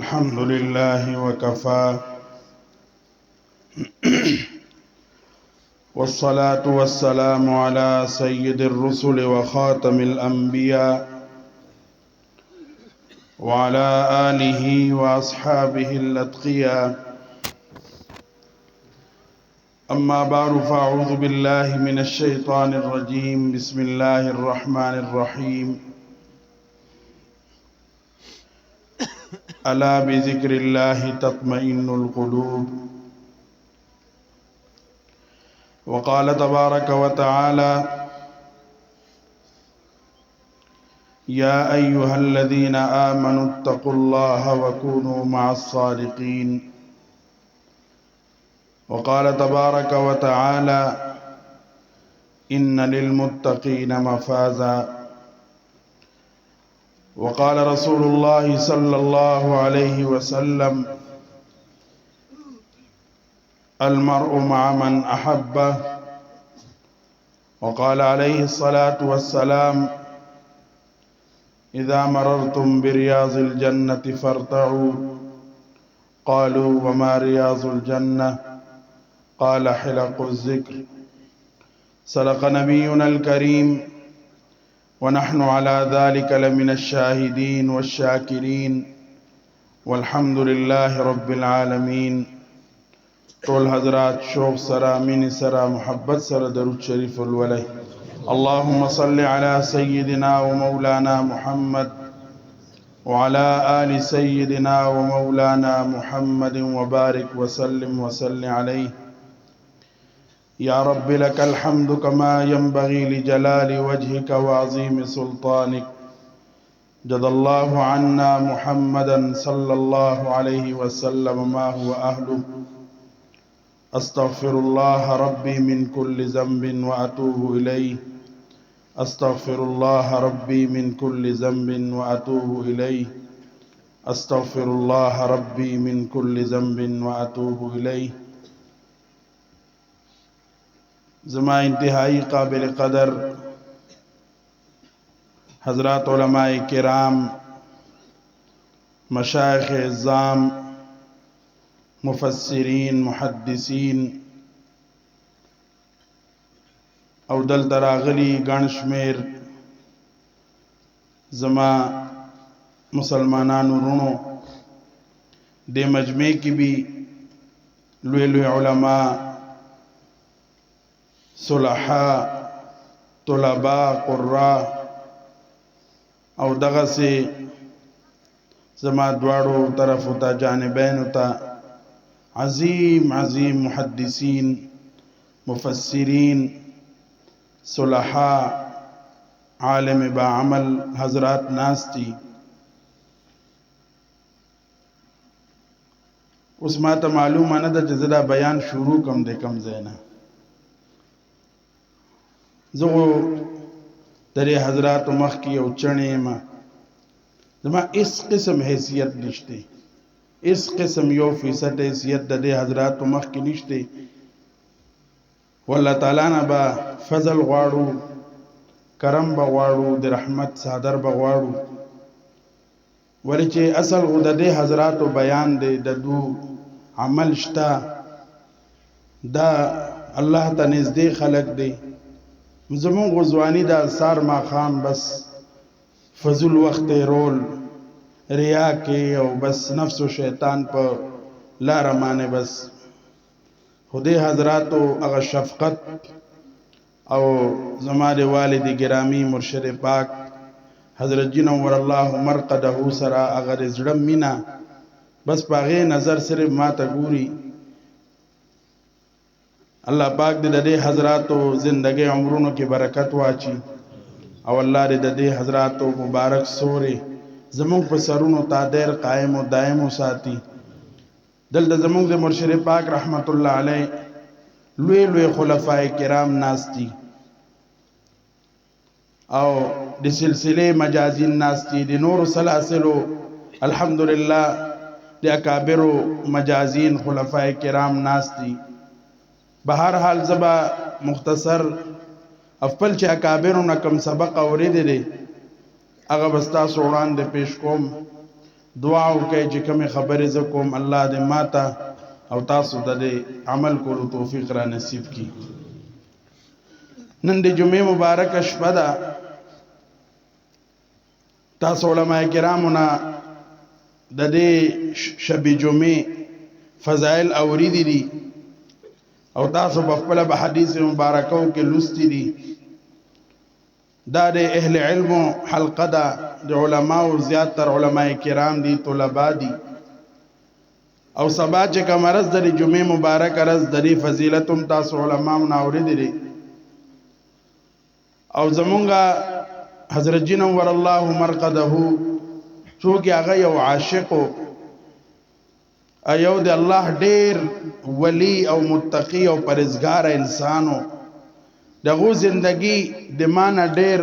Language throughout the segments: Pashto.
الحمد لله وكفى والصلاة والسلام على سيد الرسل وخاتم الأنبياء وعلى آله وأصحابه الأتقياء. أما بعد فأعوذ بالله من الشيطان الرجيم. بسم الله الرحمن الرحيم. ألا بذكر الله تطمئن القلوب. وقال تبارك وتعالى: يا أيها الذين آمنوا اتقوا الله وكونوا مع الصادقين. وقال تبارك وتعالى: إن للمتقين مفازا. وقال رسول الله صلى الله عليه وسلم: المرء مع من أحبه. وقال عليه الصلاة والسلام: إذا مررتم برياض الجنة فارتعوا. قالوا: وما رياض الجنة؟ قال: حلق الذكر. صدق نبينا الكريم، ونحن على ذلك لمن الشاهدين والشاكرين، والحمد لله رب العالمين. طول حضرات شوق سرا من سرا محبت سرا درود شريف الولي. اللهم صل على سيدنا ومولانا محمد وعلى آل سيدنا ومولانا محمد وبارك وسلم عليه. يا رب لك الحمد كما ينبغي لجلال وجهك وعظيم سلطانك. جزى الله عنا محمدا صلى الله عليه وسلم ما هو أهله. أستغفر الله ربي من كل ذنب وأتوب إليه. أستغفر الله ربي من كل ذنب وأتوب إليه. أستغفر الله ربي من كل ذنب وأتوب إليه. زما انتہائی قابل قدر حضرات علماء کرام، مشایخ اعظام، مفسرین، محدثین او دلته راغلي ګڼ شمېر زما مسلمانانو ورونو، دې مجمع کې به لوی لوی علما، صلحاء، طلباء، قراء او دغه سي زما دواړو طرفو ته جانبینو ته عظیم عظیم محدثین، مفسرین، صلحاء، عالم با عمل حضرات ناستی. اوس ما ته معلومه نه ده چې زه دا بیان شروع کوم د کوم ځای نه. زه درې حضراتو مخکې یو چڼې یم، زما هېڅ قسم حیثیت نشته، هېڅ قسم 1% حیثیت د دې حضراتو مخکې نشته. والله تعالی نه به فضل غواړو، کرم به غواړو، د رحمت څادر به غواړو. ولې چې اصل خو د دې حضراتو بیان دی، د دو عمل شته، دا الله ته نږدې خلق دی. زمون غزوانی دا سار ماخام بس فضل وقت رول ریا کې او بس نفس و شیطان په لار مانه بس خدای حضراتو هغه شفقت او زماره والد گرامی مرشد پاک حضرت جی نور الله مرقده سرا اگر زړه مینا بس پاغه نظر صرف ما ته ګوري. الله پاک دې د دې حضراتو زندګي عمرونو کې برکت واچي او الله دې د دې حضراتو مبارک سوري زموږ په سرونو ته دیر قائم او دائم وساتي. دلته زموږ د مرشد پاک رحمت الله علیه لوی لوی خلفای کرام ناستی او د سلسله مجازین ناستی، د نور سلاسلو الحمدلله د اکابر مجازین خلفای کرام ناستی. بهر حال زبا مختصر خپل چې اکابرو نه کوم سبق اورېدلی هغه به ستاسو وړاندې پیش کوم. دعا وکړئ چې کومې خبرې زه کوم الله دې ماته او تاسو د دې عمل کولو توفیق را نصیب کړي. نن د جمعې مبارکه شپه ده. تاسو علماء کرامونه د دې شب جمعې فضائل اوریدي دي او تاسو په خپل به حدیث مبارکو کې لوستي دي. دا د اهل علم حلقه ده، د علماو زیاتر علماء کرام دي، طلبا دي. او سبا چې کوم ورځ د جمعې مبارک ورځ د دې فضیلت هم تاسو علماو نه اوریدي دي. او زمونږه حضرت جی نور الله مرقده څوک هغه یو عاشق ایو د الله ډیر ولی او متقی او پرهیزګار انسانو. دغه زندگی د مانا ډیر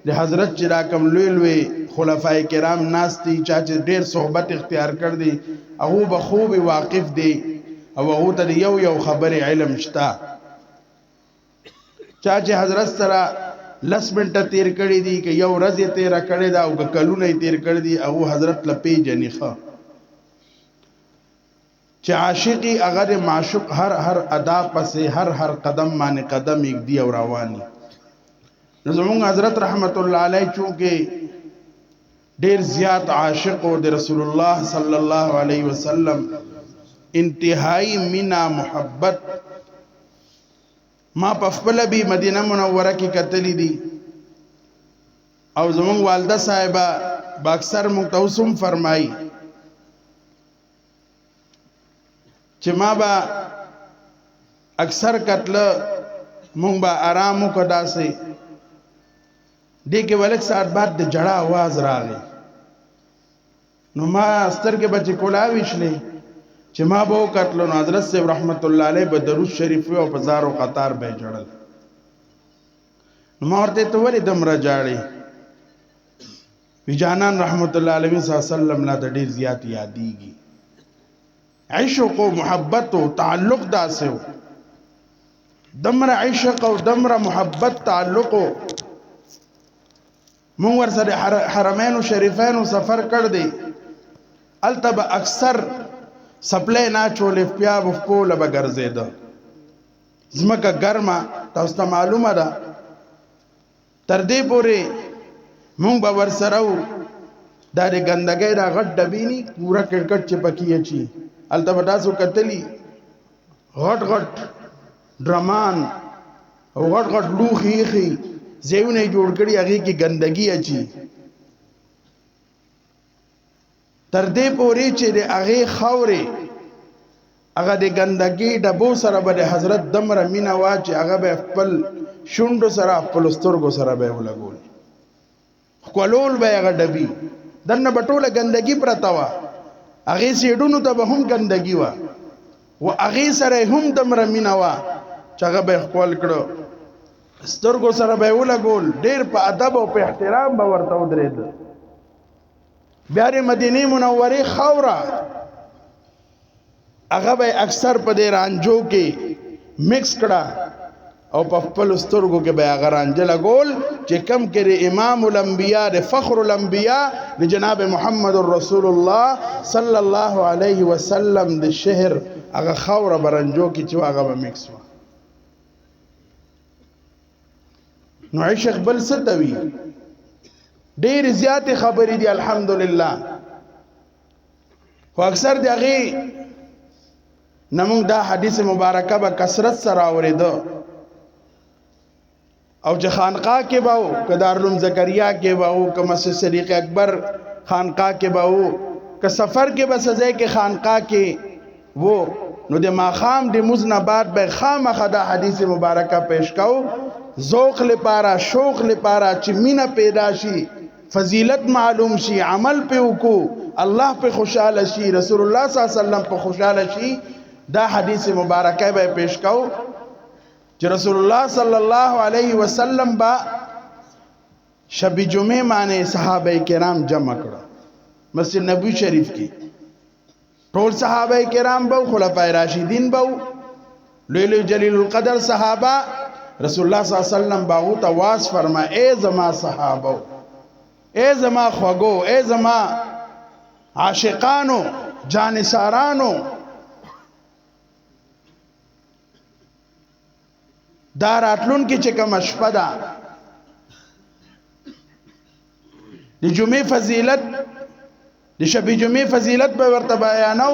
د حضرت چې را کوم لوی لوی خلفای کرام ناستی چا چې ډیر صحبت اختیار کړ دي هغه به خوب واقف دي او هغه ته یو یو خبره علم شتا. چا چې حضرت سره لس منټه تیر کړی دي که یو ورځ تیر کړی دا او کلونه تیر کړی دي هغه حضرت لپی جنخه چې عاشقی اگر معشوق هر ادا پسې هر قدم باندې قدم یک دی او رواني. نو زمونږ حضرت رحمت الله علیه چونکه ډیر زیات عاشق او د رسول الله صلی الله علیه وسلم انتهایی مینا محبت. ما په خپل به مدینه منوره کې کتلې دي او زمونږ والده صاحبہ با اکثر متوسم فرمایي چې ما با اکثر کتل مونږ با آرام وکړا سي دې کې ولک ساعت بعد د جړه आवाज راغی. نو ما استر کې بچ کولاوي شلې چې ما به کتل نو حضرت صاحب رحمت الله علیه به درود شریف او په زارو قطار به جړل. نو ما ورته ته ولې دمره جاړي وی جانان رحمت الله علیه صلی الله علیه وسلم لا ډیر زیات یادېږي. عشق و محبت و تعلق داسه و دمر عشق و دمر محبت تعلق و مونږ ور سره حرمین و شریفین و سفر کړ دی التب اکثر سپلې نه چولې پیا وفکول به ګرځیدا. زمکه ګرمه تاسو ته معلومه ده. تر دې پورې مونږ به ور سره و دا د ګندګۍ دا غټ ډبینی پورا کټکټ چې پکې چی البته تاسو کتلی غټ غټ ډرمان او غټ غټ لوخي خي زیونه جوړ کړی هغه کې ګندګي اچي. تر دې پورې چې د هغه خوري هغه د ګندګي ډبو سره به حضرت دمر مینا واچ هغه به خپل شونډو سره خپل سترګو سره به ولګول خپلول به هغه ډبي دنه بټوله ګندګي پرتاوه هغه سیډونو ته به هم ګندګي وا او هغه سره هم دمر مینا وا چې هغه به خپل کړو سترګو سره به ولګول. ډیر په ادب او په احترام به ورته ودرېد. بیا د مدینه منوره خوره هغه به اکثر په دې رانجو کې مکس کړه او په خپل سترګو کې به هغه رانجه لګول چې کم کړي امام الانبیاء د فخر الانبیاء د جناب محمد رسول الله صلی الله علیه وسلم د شهر هغه خوره برنجو کې چې هغه به مکس و. نو عشق بل ستوي ډیر زیات خبرې دي الحمدلله خو اکثر دی هغه نمونږ دا حدیث مبارکه به کثرت سره اوریدو او چې خانقاه کې باو که دارالعلوم زکریا کې باو که مسجد صدیق اکبر خانقاه کې باو که سفر کې به سزای کې خانقاه کې وو نو د ماخام د مزنبات به خامخه دا حدیث مبارکه پیش کاو ذوق لپاره شوق لپاره چې مینا پیدا شي فضیلت معلوم شي عمل په وکو الله په خوشاله شي رسول الله صلی الله علیه وسلم په خوشاله شي. دا حدیث مبارکه به پیش کاو چې رسول الله صلی الله علیه وسلم با شب جمعه باندې صحابه کرام جمع کړه مسجد نبوی شریف کې. ټول صحابه کرام به خلفای راشدین به لوی جلیل القدر صحابه رسول الله صلی الله علیه وسلم باغو ته واس فرما اے زما صحابه اے زما خوګو اے زما عاشقانو جانثارانو دا راتلون کې چې کوم شپه ده د جمعې فضیلت د شب جمعې فضیلت به ورته بیانو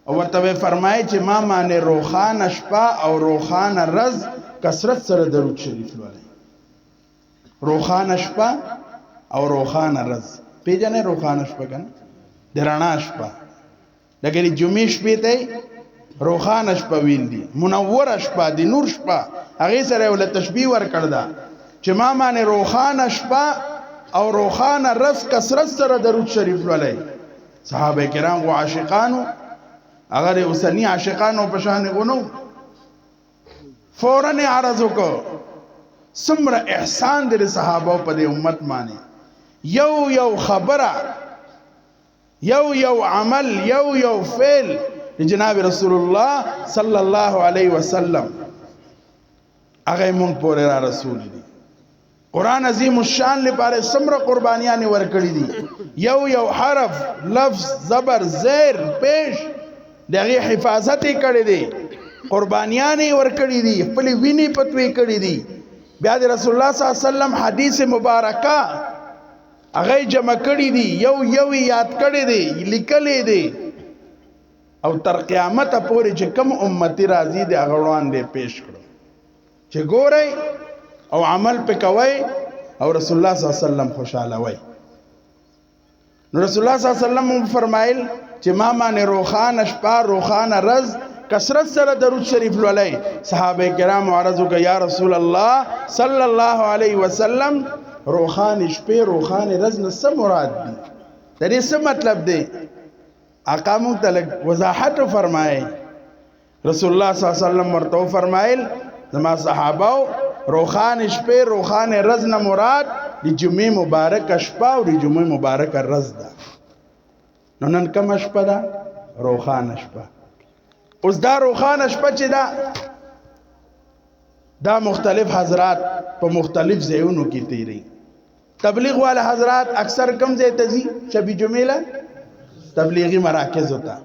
او ورته به فرمایي چې ما باندې روخانه شپه او روخانه رز کثرت سره درود شریف لولئ. روخانه شپه او روخانه رز پیژنې روخانه شپه کنه د رڼا شپه لکه د جمعې شپې ته روخانه شپه ویل دي منوره شپه د نور شپه هغه سره ول تشبیه ور کړ دا چې ما باندې روخانه شپه او روخانه رز کثرت سره درود شریف لولئ. صحابه کرام او عاشقانو اگر اوسنی عاشقانو په شان غونو فوراً عرض وکړو سمره احسان دې صحابه په دې امت باندې یو خبره یو عمل یو فعل جناب رسول الله صلی الله علیه وسلم هغه مونږ پورې را رسول دي. قرآن عظیم الشان لپاره سمره قربانیان ورکړي دي یو حرف لفظ زبر زیر پیش دغه حفاظت کړي دي قربانیان ورکړي دي خپل ویني پتوي کړي دي. بیا د رسول الله صلی الله علیه وسلم حدیث مبارکه هغه جمع کړي دي یو یاد کړي دي لیکلي دي او تر قیامت پورې چې کوم امتی راضي دي هغه وړاندې پیش کړو چې ګورئ او عمل پکوي او رسول الله صلی الله علیه وسلم خوشاله وي. نو رسول الله صلی الله علیه وسلم فرمایل چې ما باندې روخانه شپه روخانه رز کثرت سره درود شریف لولئ. صحابه کرام عرض وکړه یا رسول الله صلی الله علیه وسلم روخانه شپه روخانه رز نه څه مراد دي د دې څه مطلب دی؟ آقا مونږ ته وضاحت فرمایي. رسول الله صلی الله علیه وسلم ورته فرمایل زما صحابه روخانه شپه روخانه رز نه مراد د جمعې مبارک شپه او د جمعې مبارک رز ده. نو نن کوم شپه ده؟ روخانه شپه. اوس دا روخانه شپه چې دا مختلف حضرات په مختلف ځایونو کې تیری. تبلیغ والا حضرات اکثر کم ځای ته ځي شب جمعې له تبلیغی مراکز ہوتا.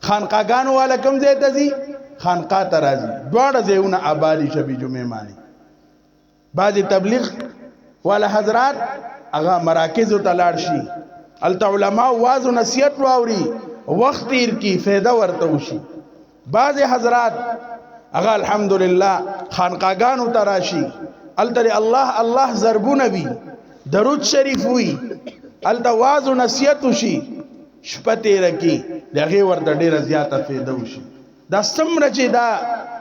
خانقاګانو والا کم ځای ته ځي خانقاه ته راځي. دواړه ځایونه آبادي شب جمعې مانی. بعض تبلیغ والا حضرات هغه مراکز ته لاړ شي الته علما واعظ او نصیحت واوري وخت تیر کی فایده ورته وشي. بعض حضرات هغه الحمدلله خانقاګانو ته راشي الته الله ضربونه وي درود شریف وي الته واعظ او نصیحت وشي شپه تیر کی دغه ورته ډیره زیاته فایده وشي. دا سمره چې دا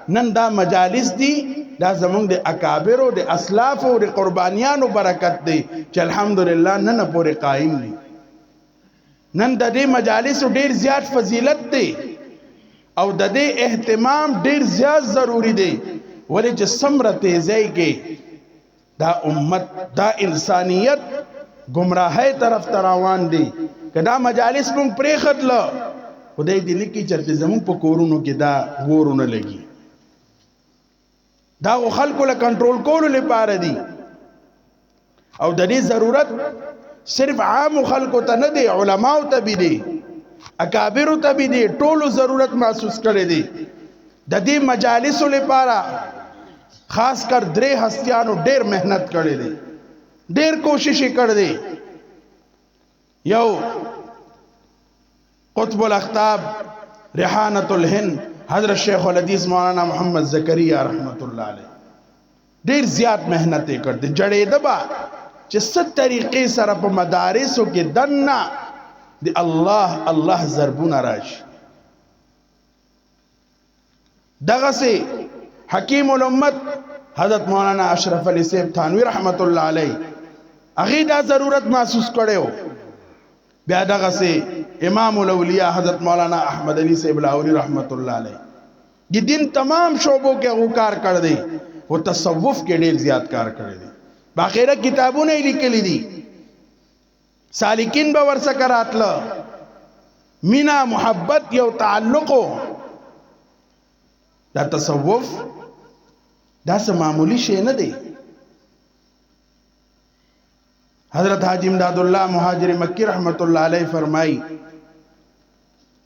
نن دا مجالس دي دا زمونږ د اکابر او د اسلاف او د قربانیانو برکت دی چې الحمدلله نن پورې قائم دي. نن د دې مجالس ډیر زیات فضیلت دی او د دې اهتمام ډیر زیات ضروری دی ولې چې سمره تیزی کې دا امت دا انسانیت گمراهی طرف روان دي. کدا مجالس مونږ پرې خدله خدای دې لیکي چې زمون په کورونو کې دا ورونه لګي. دا خلکو له کنټرول کولو لپاره دي او د دې ضرورت صرف عام خلکو ته نه دی علماو ته به دي اکابر ته به دي ټولو ضرورت محسوس کړي دي. د دې مجالس لپاره خاص کر درې هستیانو ډېر مهنت کړي دي ډېر کوشش کړي دي. یو قطب الاقطاب ریحانۃ الهند حضرت شیخ الحدیث مولانا محمد زکریا رحمت الله علیه ډیر زیات مهنت کړ دي جړې دبا چې ست طریقې سره په مدارسو کې دنا دی الله ضربونه راشي. دغه سي حکیم الامت حضرت مولانا اشرف علی صاحب تھانوی رحمت الله علیه هغه دا ضرورت محسوس کړو. بیا دغه سي امام الاولیاء حضرت مولانا احمد علی صاحب لاہوری رحمت الله علیه د دین تمام شعبوں کې هغه کار کړ دی او تصوف کې ډیر زیات کار کړی دی. باخره کتابونه لیکلي دي سالکین به ورسره راتله مینا محبت یو تعلق دا تصوف دا سه معمولی شی نه دی. حضرت حاجی امداد الله مهاجر مکی رحمت الله علیه فرمای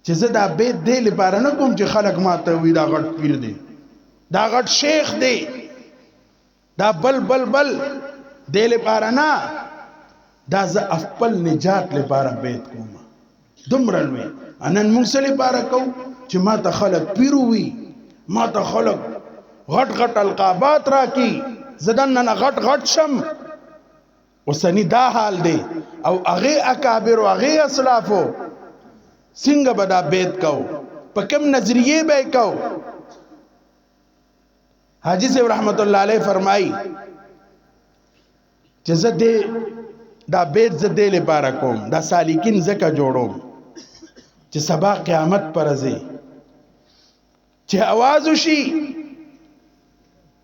چې زه دا بیت دی لپاره نه کوم چې خلک ما ته وي دا غټ پیر دی دا غټ شیخ دی دا بل بل بل دی لپاره نه دا زه خپل نجات لپاره بیت کوم دومره لوی نن موږ څه لپاره کوو چې ما ته خلک پیر وي ما ته خلک غټ غټ القابات راکي زه دننه غټ غټ شم اوسنی دا حال دی او هغه اکابر او هغه اسلافو څنګه به دا بیت کو په کوم نظریه به کو حاجی صاحب رحمت الله علیه فرمای چې زه دې دا بیت زه دې لپاره کوم دا سالکین زکه جوړوم چې سبا قیامت پر ځي چې आवाज وشي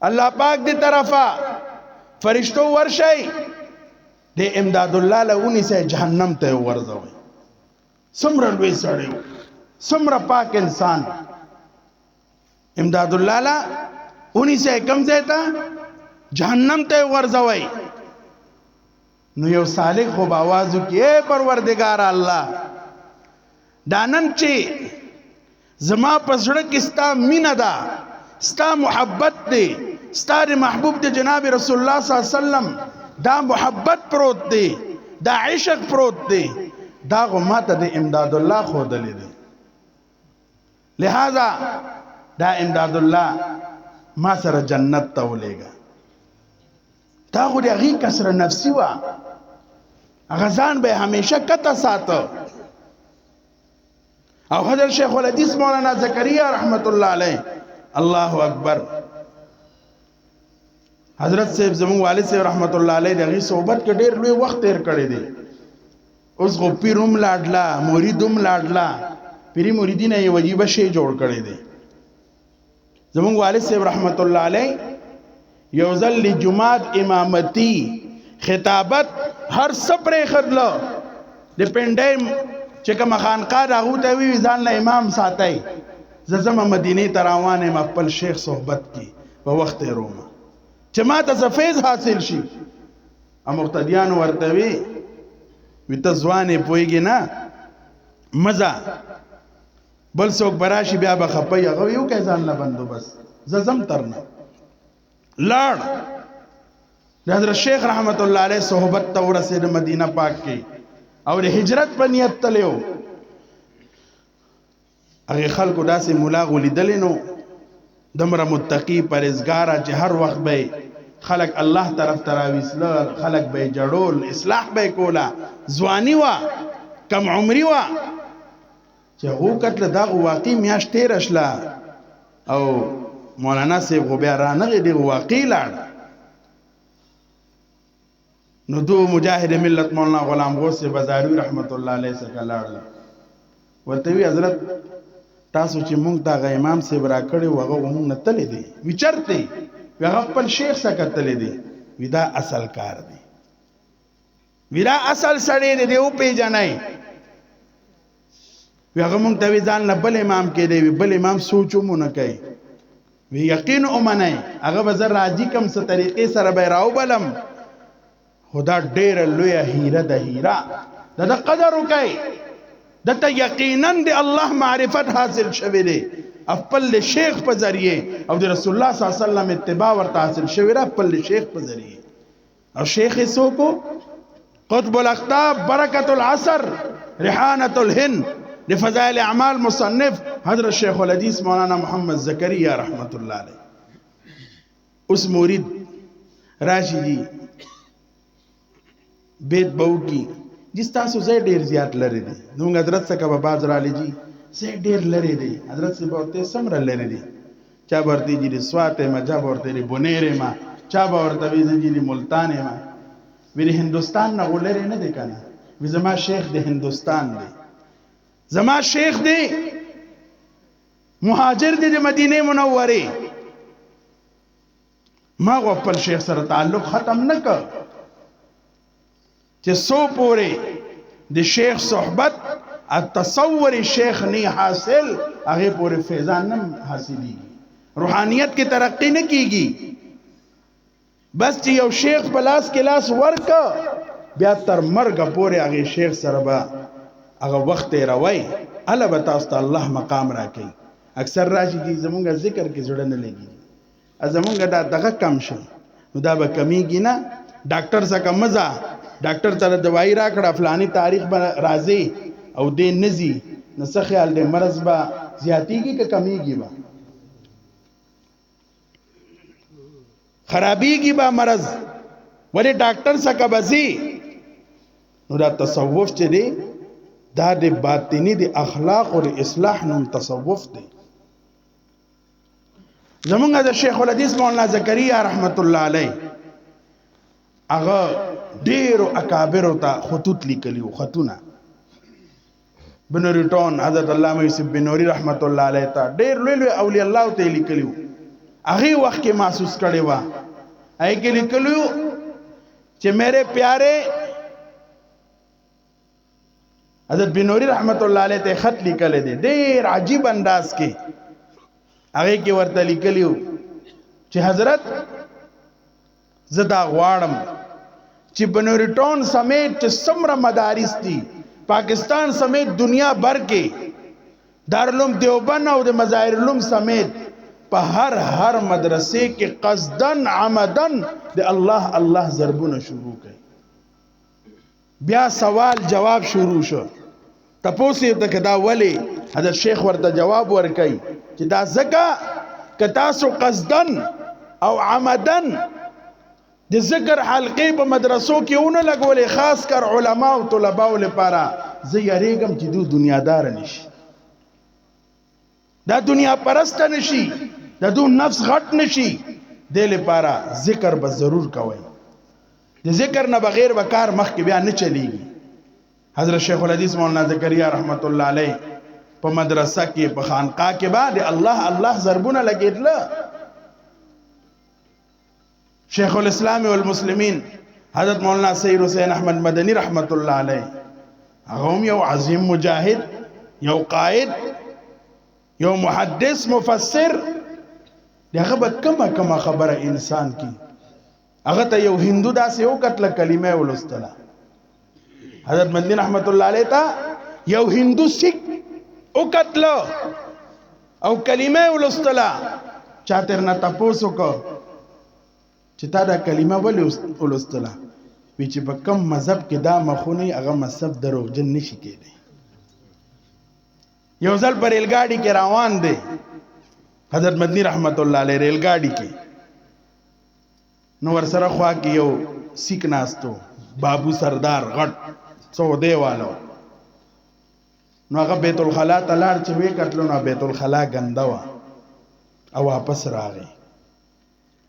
الله پاک دې طرفه فرشتو ورشي د امداد الله لونی سه جهنم ته ورځوي سمره لوی سړی سمره پاک انسان امداد الله لا اونی سه کم ځای ته جهنم ته ورځوي نو یو صالح خو आवाज وکي اے پروردگار الله دانن چې زما پسړه کې ستا مینه ده ستا محبت دی ستا محبوب دی جناب رسول الله صلی الله علیه وسلم دا محبت پروت دی دا عشق پروت دی دا غو ماته د امداد الله خو دلی دی لہذا دا امداد الله ما سره جنت ته ولېګا دا غو د غي کسر نفسي وا غزان به همیشه کته ساته او حضرت شیخ الحدیث مولانا زکریا رحمت الله علیه الله اکبر حضرت صاحب زمون والد صاحب رحمت الله علیه دغه صحبت کې ډیر لوی وخت تیر کړی دی اوس غو پیروم لاډلا مریدوم لاډلا پیری مریدینه یو واجب شی جوړ کړی دی زمون والد صاحب رحمت الله علیه یو ځل جمعات امامتی خطابت هر سپره خدلو د پندایم چې کوم خانقاه راغو ته وی ځان له امام ساتي زما مدینه ته روانه م خپل شیخ صحبت کی په وخت روم چې ما ته فیض حاصل شي ا مقتدیان ورته وی ته ځوانه پويږي نه مزه بل څوک براشي بیا به خپي هغه یو کې ځان له بندوبست زم ترنه لاړ د حضرت شیخ رحمت الله علیه صحبت ته ورسېد مدینه پاک کې او د هجرت په نیت تلو هغه خلکو داسې مولا غولیدل نو دمره متقی پرهیزګار چې هر وخت به خلق الله طرف تراویسل خلق به جړول اصلاح به کولا ځواني وا کم عمري وا چې هو کتل دا واقعي میاش تیر اشلا او مولانا صاحب غو بیا رانغه دی واقعي لاړ نو دو مجاهد ملت مولانا غلام غوث بازاروی رحمت الله علیه څخه لاړل ورته وی حضرت تاسو چې مونږ دا امام صاحب را کړی وغه مونږ نه تللی دی وچرته هغه خپل شیخ څخه تللی دی ودا اصل کار دی ودا اصل سړی دی او پیژنای هغه مونږ ته ځان نه بل امام کې دی بل امام سوچو مونږ کوي وی یقین اومنای هغه به راځي کوم څه طریقې سره به راو بلم خدا ډیر لوی هیره د هیرا د قدر وکي دته یقینا د الله معرفت حاصل شوه دی خپل شیخ په ذریعه او د رسول الله صلی الله علیه وسلم اتباع ورته حاصل شوه را خپل شیخ په ذریعه او شیخ سو کو قطب الاقطاب برکت العصر ریحانه الهند لفضائل اعمال مصنف حضرت شیخ الحدیث مولانا محمد زکریا رحمت الله علیه اس مرید راشي جی بیت بو کی جس تاسو زه ډیر زیات لري دي نو حضرت څخه به باز را لجی زه ډیر لري دي حضرت سے بہت سمره لري دي چا ورته جی سواته ما چا ورته بونیره ما چا ورته وی جی ملتان ما وی هندستان نه ولري نه دي کنه وی زما شیخ د هندستان دی زما شیخ دی مهاجر دی د مدینه منوره ما خپل شیخ سره تعلق ختم نه کړ چې سو پوره د شیخ صحبت التصور شیخ نه حاصل هغه پوره فیضان نه حاصلي روحانیت کی ترقی نه کیږي بس چې یو شیخ پلاس کلاس ورک بیا تر مرګ پورې هغه شیخ سره به هغه وخت روي الله به تاسو ته الله مقام راکړي. اکثر راشي چې زمونږ ذکر کې زړه نه لګي زمونږ دا دغه کم شو نو دا به کمیږي نه. ډاکټر څخه مزه ډاکټر ته دوايي راکړه فلاني تاریخ به راځي او دې نزي نو څه خیال دې مرض به زیاتیږي که کمیږي به خرابيږي به مرض ولې ډاکټر څخه بزي. نو دا تصوف چې دی دا د باطنی د اخلاق او اصلاح نوم تصوف دی. زمونږ د شیخ الحدیث مولانا زکریا رحمت الله علیه هغه ډیرو اکابر ته خطوط لیکلیو خطونه بنوري ټون حضرت علامه یوسف بنوري رحمت الله علیه ته ډیر لوی اولیاء الله ته لیکلیو. هغه وخت کې محسوس کړي وا اې کې لیکلیو چې میرے پیارے حضرت بنوري رحمت الله علیه ته خط لیکل دي ډیر عجیب انداز کې هغه کې ورته لیکلیو چې حضرت زدا غواړم چې بنوري ټون سمیت چې څومره مدارس دي پاکستان سمیت دنیا بھر کې دارالعلوم دیوبند او د مظاهر العلوم سمیت په هر مدرسې کې قصدن عمدن د الله الله ضربونه شروع کړي. بیا سوال جواب شروع شو تپوسی ته کدا ولی حضرت شیخ ورته جواب ورکړي چې دا زکه ک تاسو قصدن او عمدن د ذکر حلقې په مدرسو کې ونه لګولې خاص کر علما او طلباء لپاره زه یریږم چې دوی دنیادار نشي دا دنیا پرست نشي دا دوی نفس غټ نشي د لپاره ذکر به ضرور کوي. د ذکر نه بغیر وکار مخ کې بیا نه چلیږي. حضرت شیخ الحدیث مولانا زکریا رحمت الله علیه په مدرسه کې په خانقاه کې بعد الله الله ضربونه لګیدل. شیخ الاسلام والمسلمین حضرت مولانا سید حسین احمد مدنی رحمت الله علیه هغه یو عظیم مجاهد یو قائد یو محدث مفسر دغه به کما خبره انسان کی هغه ته یو هندو داسې یو کتل کلمه ولستله حضرت مدنی رحمت الله علیه ته یو هندو سیک او کتل او کلمه ولستله چاتر نه تاسو کو چې تا دا کلمه ولې ولستله وی چې په کم مذهب کې دا مخونی هغه مذهب دروغجن نشي کېدی. یو ځل پر ریل ګاډي کې روان دی حضرت مدنی رحمت الله علیه ریل ګاډي کې نو ور سره خوا کې یو سیک ناستو بابو سردار غټ سعودي والو نو هغه بیت الخلا ته لاړ چې وی کتلو نو بیت الخلا ګنده وا او واپس راغی.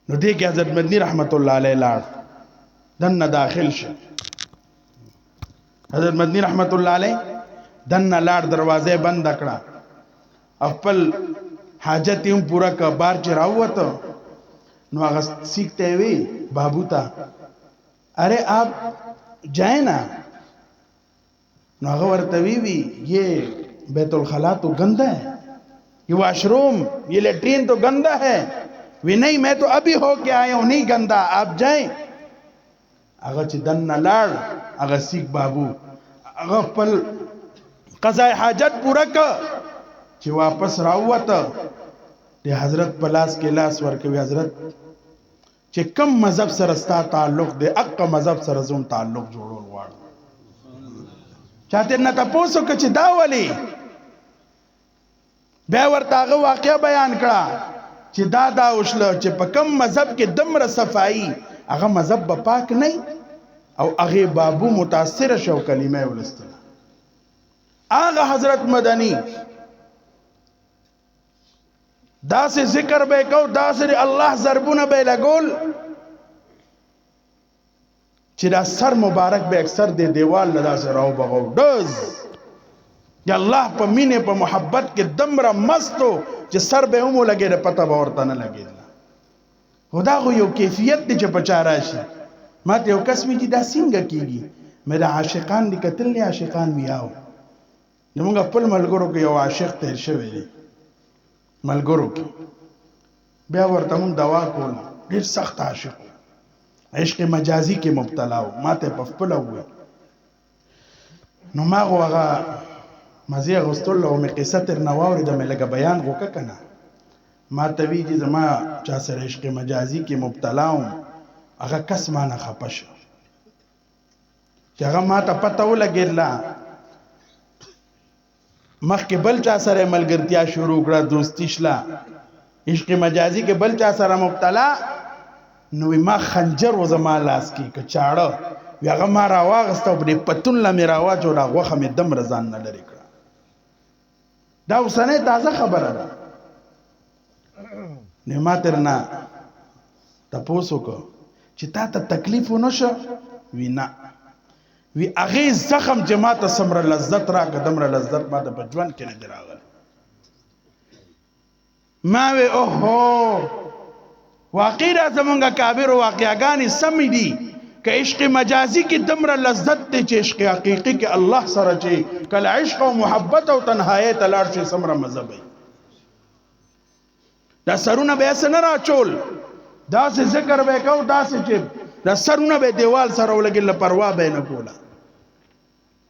نو دې کې حضرت مدنی رحمت الله علیه لاړ دنه داخل شه حضرت مدنی رحمت الله علیه دنه لاړ دروازه بند کړه خپل حاجت یې پورا کا بار چې راوته نو هغه سیکھتے ہوئے بابو تا ارے آپ جائیں نا نو هغه ورته وی یہ بیت الخلا تو گندا ہے یہ واش روم یہ لیٹرین تو گندا ہے وی نہیں میں تو ابھی ہو کے آیا ہوں نہیں گندا آپ جائیں. هغه چې دنه لاړ هغه سیک بابو هغه خپل قضاء حاجت پورا ک چې واپس راوته د حضرت پلاس کې لاس ورکوي حضرت چې کم مذهب سره ستا تعلق دی اقا مذهب سره زوم تعلق جوړول غواړم. چاته نه تاسو کې چې دا ولی بیا ورته هغه واقعیا بیان کړه چې دا وشله چې په کم مذهب کې دمره صفائی هغه مذهب به پاک نه او هغه بابو متاثر شو کلمه ولستله. هغه حضرت مدنی دا سے ذکر بے کو دا سے اللہ ضربون بے لگول چې دا سر مبارک به اکثر دے دیوال لدا سے راو بغو ډز یا الله په مینه په محبت کې دمره مستو چې سر به اومو لګي د پته به ورته نه لګي. خدا خو یو کیفیت دی چې بچا راشي. ما ته یو کس می چې دا څنګه کیږي مې د عاشقان دي کتل نه عاشقان میاو نمونږ خپل ملګرو کې یو عاشق تیر شوی دی ملګرو کې بیا ورته مون دوا کول ډیر سخت عاشق عشق مجازي کې مبتلا و ما ته په خپله وویل نو ما خو هغه مزې اغوستل او مې قصه ترنه واورېده مې لږه بیان خو که که نه ما ته وی چې زما چا سره عشق مجازي کې مبتلا وم هغه کس ما نه خفه شو چې هغه ما ته پته ولګېدله مخکې بل چا سره ملګرتیا شروع کړه دوستي شله عشق مجازي کې بل چا سره مبتلا نو ما خنجر و زما لاس کې که چاړه وی هغه ما راواغسته او په دې پتون له مې راواچوله غوښه مې دمره ځان نه لرې کړه دا اوسنۍ تازه خبره ده نو ما ترنه تپوس وکړو چې تا ته تکلیف ونه شو وی نه وی هغې زخم چې ما ته څومره لذت راکړه دومره لذت ما ته په ژوند کې نه دی راغلی ما وی اوهو واقعي دا زمونږ کابرو واقعګانې سمې دي که عشق مجازي کې دومره لذت دی چې عشق حقیقي کې الله سره چې کله عشق او محبت او تنهایۍ ته لاړ شي څومره مزه به دا سرونه به یې نه راچول داسې ذکر به یې کوو داسې چې دا سرونه به دیوال سره ولګېدله پروا به یې نه کوله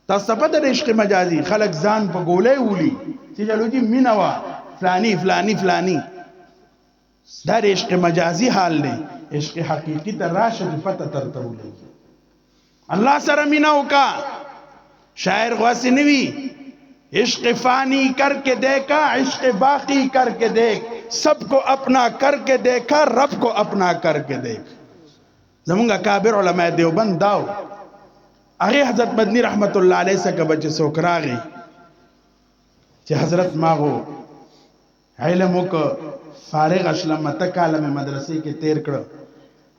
تاسو ته پته د عشق مجازي خلک ځان په ګولۍ ولي چې چلو جي مینه وه فلانی فلانی فلانی دا د عشق مجازي حال دی عشق حقیقي ته راشه چې پته درته ولګي الله سره مینه وکړه شاعر غواسې نه وي عشق فانی کر کے دیکھا عشق باقی کر کے دیکھ سب کو اپنا کر کے دیکھا رب کو اپنا کر کے دیکھ زمونږ کابر علماء دیوبند داو هغې حضرت مدني رحمت الله علیه څخه به چې څوک راغی چې حضرت ما خو علم وکړه فارغ اشلم اته کاله مې مدرسې کې تیر کړه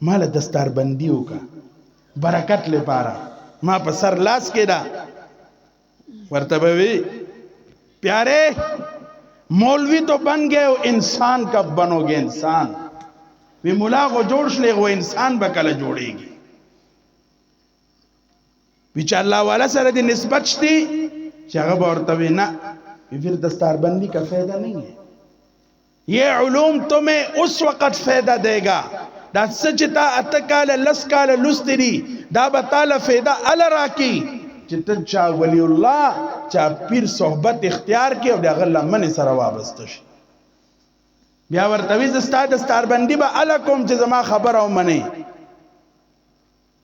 ما له دستاربندي وکړه برکت لپاره ما په سر لاس کې ده ورته به وي प्यारे मौलवी तो बन गए हो इंसान कब बनोगे इंसान वे मुला को जोड़ ले वो इंसान बकल जोड़ेगी बिचा अल्लाह वाला सर दी निस्बत थी शगब और तभी ना फिर दस्तारबंदी का फायदा नहीं है ये उलूम तुम्हें उस वक़्त फायदा देगा दा सचता अतकाल लसकाल लुस्तिरी दा बताल फायदा अलराकी چې چا ولی الله چا پیر صحبت اختیار کې او د غل من سره وابسته شي بیا ورته وی زستا د ستاربندي به الکم چې زما خبر او منی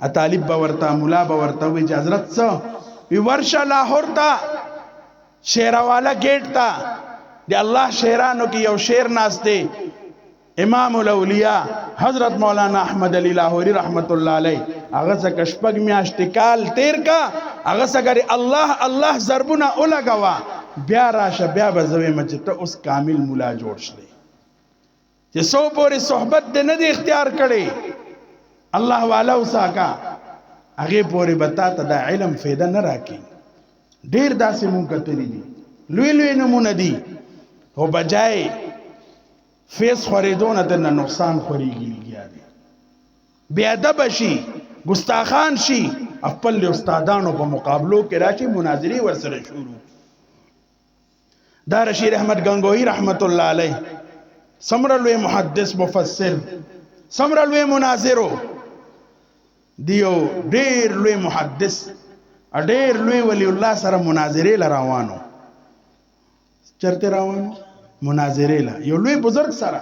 ا طالب به ورته مولا به ورته وی حضرت څه وی ورشه لاهور ته شیروالا گیټ ته د الله شیرانو کې یو شیر ناشته امام الاولیاء حضرت مولانا احمد علی لاہوری رحمت اللہ علیہ هغه څخه شپږ میاشتې کال تیر کا هغه څخه الله الله ضربونه اولګوا بیا راشه بیا به زوی مچ ته اوس کامل مولا جوړ شلې چې سو پورې صحبت دې نه دی اختیار کړي الله والا وساکا هغه پورې بتا ته د علم فایده نه راکې ډیر داسې مونږ کتلی دي لوی لوی نمونه دي او بجای فیس خوریدون ته نقصان خوریږي لګیا دي بے ادب شي ګستاخان شي خپل استادانو په مقابلو کې راشي مناظري ورسره شروع دا رشید احمد گنگوہی رحمت الله علیه سمره لوی محدث مفسر سمره لوی مناظرو دیو ډیر لوی محدث ډیر لوی ولی الله سره مناظره لروانو چرته روانو مناظره لا یو لوی بزرگ سره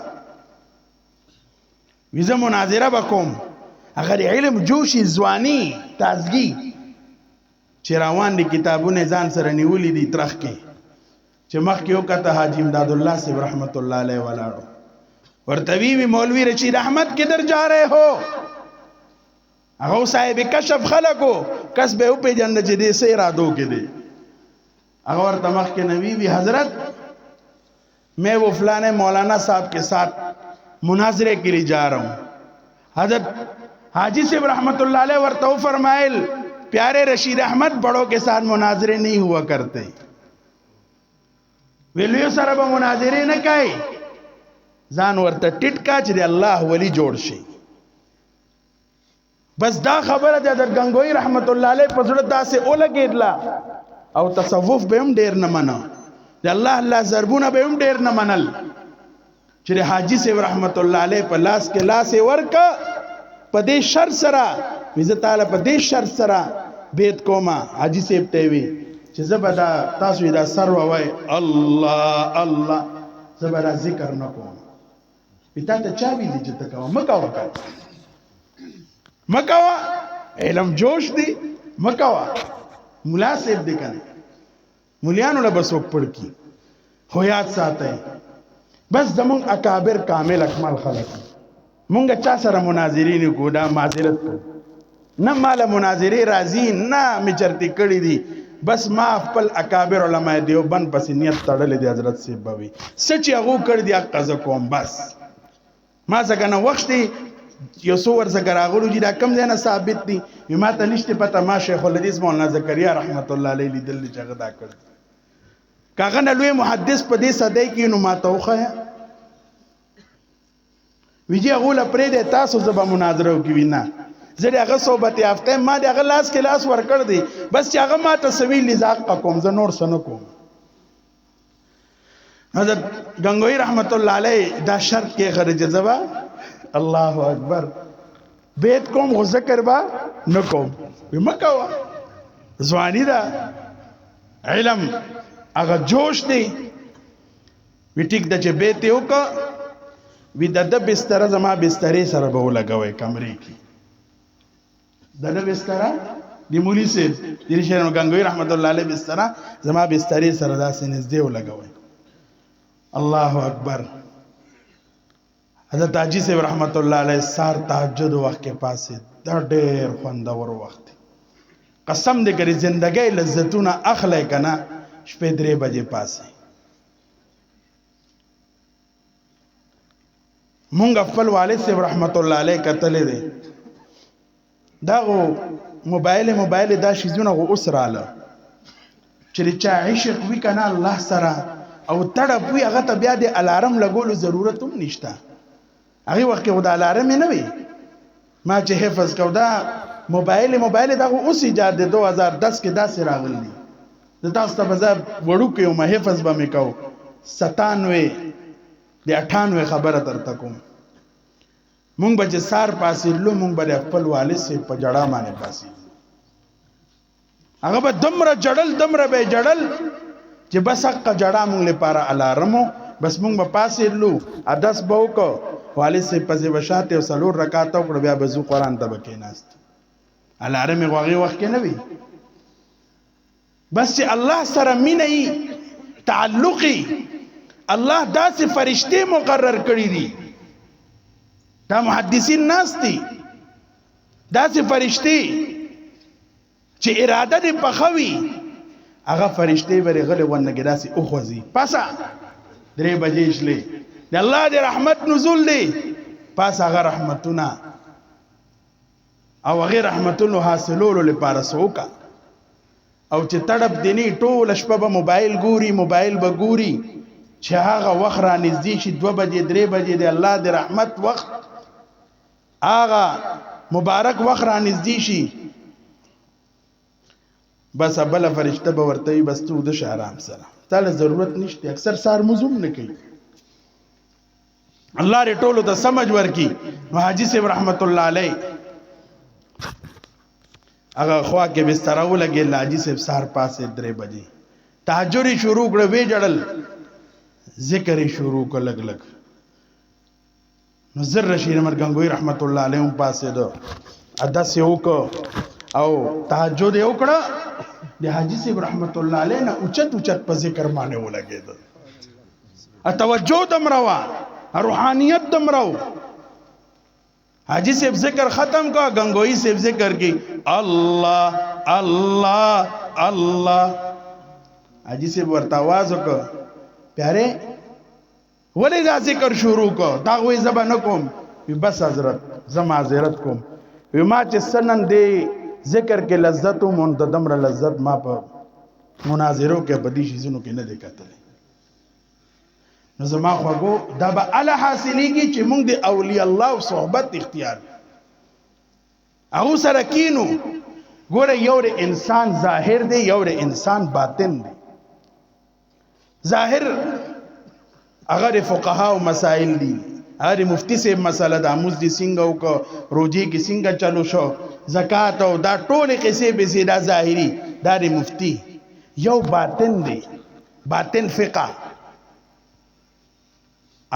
ویزه مناظره وکوم اگر علم جوشي ځواني تازگی چې روان دي کتابونه ځان سره نیولې دي ترخ کې چې مخکې وکړه حاجی امداد الله صاحب رحمت الله علیه ولاړو ورتوی وی مولوی رشید احمد کدھر جا رہے ہو هغه صاحب کشف خلقو کس به په جنت چې دې سه ارادو کې دي هغه ورته مخکې نبی وی حضرت मैं वो फलाने मौलाना साहब के साथ मुनाजरे के लिए जा रहा हूँ हजरत हाजी साहब रहमतुल्लाह अलैह वर्तो फरमाइल प्यारे रशीद अहमद बड़ों के साथ मुनाजरे नहीं हुआ करते वेलियो सरब मुनाजरे न कहे जान वर्ता टिटका च अल्लाह वली जोड़ शे बस दा खबर है हजरत गंगोई रहमतुल्लाह अलैह पजड़ता से ओलगेदला او تصوف به هم ډیر نه منه د الله الله ضربونه به هم ډیر نه منل چې حاجی صاحب رحمت الله علیه په لاس کې لاس ورک په دې شر سره وزه تعالی په دې شر سره بیت کوما حاجی صاحب ته وی چې زبدا تاسو دا سر وای الله الله زبدا ذکر نکوم پتا ته چا ویلی چې تکوا مکوا علم جوش دی مکوا مولا صاحب دی کنه مولیانو له بسوک پړ کی خو یاد ساتئ بس زمون اکابر کامل اکمل خلق مونږ چا سره مناظرین کو دا معذرت کو نه مال مناظره راځي نه می چرتی کړی دي بس ما خپل اکابر علماء دیوبند پس نیت تړلې دي حضرت سی بوي سچ هغه کړ دي قضا کوم بس ما څنګه نو وخت یو څو ورځې راغلو چې دا کم ځای نه ثابت دي ما ته نشته پته ما شیخ الحدیث مولانا زکریا رحمت الله علیه لیدل چې هغه دا کړ کاغه نه لوی محدث په دې صدې کې نو ما ته وخایا ویجی غول پرې د تاسو زبا مناظره کوي وینا زه هغه صحبت یافته ما د هغه لاس کې لاس ورکړ دی بس چې هغه ما ته سوي لزاق کوم زه نور سن کوم حضرت گنگوی رحمت الله علیه دا شرط کې خرج زبا الله اکبر بیت کوم غو ذکر با نکوم مکوا ځواني دا علم هغه جوش دی وی ټیک د چې بیت یو کا وی د بستر زما بسترې سره به ولګوي کمرې کې د بستر دی مولوی صاحب د شهرونو گنگوی رحمت الله علیه بستر زما بسترې سره داسې نږدې ولګوي الله اکبر حضرت حاجی صاحب رحمت الله علیه سار تهجد وخت کې پاسه دا ډېر خوندور وخت قسم دې کړي زندګۍ لذتونه اخلي کنه شپې 3 بجې پاسه مونږ خپل والد صاحب رحمت الله علیه کتلې دي دا موبایل دا شیزونه اوس رااله چې چا عشق وی کنه الله سره او تړه وی هغه ته بیا د الارم لګولو ضرورت هم نشته هغه وخت کې دا الارم نه وي ما چې حفظ کو دا موبایل دا اوس ایجاد د 2010 کې داسې راغلی د تاسو ته بزا وړو کې ما حفظ به مې کو 97 د 98 خبره ترته کوم مونږ به سار پاسې لو مونږ به خپل والد سي په جړه باندې پاسې هغه به دمره به جړل چې بس حق جړه مونږ لپاره الارمو بس مونږ به پاسې لو اداس به وکړو والد سي پسې وشاته او سلور رکعات او بیا به زو قران ته بکیناست الارم غوغي وخت کې نه وي بس چې الله سره مینې تعلقي الله داسې فرشتي مقرر کړی دي دا محدثین ناس دي داسې فرشتي چې اراده دې پخوي هغه فرشتي بری غلې ونګي داسې اوخوځي پاسا 3 بجې شلې د الله دې رحمت نزول دی پاس هغه رحمتونه او غیر رحمتونو حاصلولو لپاره سوکا او چې تړپ دیني ټول شپه به موبایل به ګوري چې هغه وخت را نږدې شي 2 بجې 3 بجې د الله د رحمت وخت هغه مبارک وخت را نږدې شي بس بل فرشته به ورته بس تو د آرام سره تعالی ضرورت نشته اکثر سار مزوم نه کوي الله دې ټولو ته سمجھ ورکي نو حاجی صاحب رحمت الله علیه هغه خوا کې بستر ولګي حاجی صاحب سار پاسه 3 بجې تهجد شروع کړ وی جړل ذکر شروع کړ لګ نو زر رشید عمر گنگوی رحمت الله علیه پاسه دو ادا سے وک او تهجد یو کړه د حاجی صاحب رحمت الله علیه نه اوچت په ذکر باندې ولګید ا توجه دمروا روحانیت دمرو حاجی صاحب ذکر ختم کا گنگوئی صاحب ذکر کی اللہ اللہ اللہ حاجی صاحب ورته आवाज وکړه پیاره ولې دا ذکر شروع کو دا وې زبا نکوم بس حضرت زما معذرت کوم ما چې سنن دی ذکر کې لذت او منتدمر لذت ما په مناظرو کې بدی شیزونو کې نه دکاتل نو زما خوګو دا به ال حاصلېږي چې موږ د اولیاء الله صحبت اختیار او سره کینو ګوره یو انسان ظاهر دی یو انسان باطن دی ظاهر اگر فقها او مسائل دي اره مفتی سے مسله دا موږ دي څنګه وک روزي کې څنګه چلو شو زکات او دا ټول قصې به سي دا ظاهري دا د مفتی یو باطن دی باطن فقہ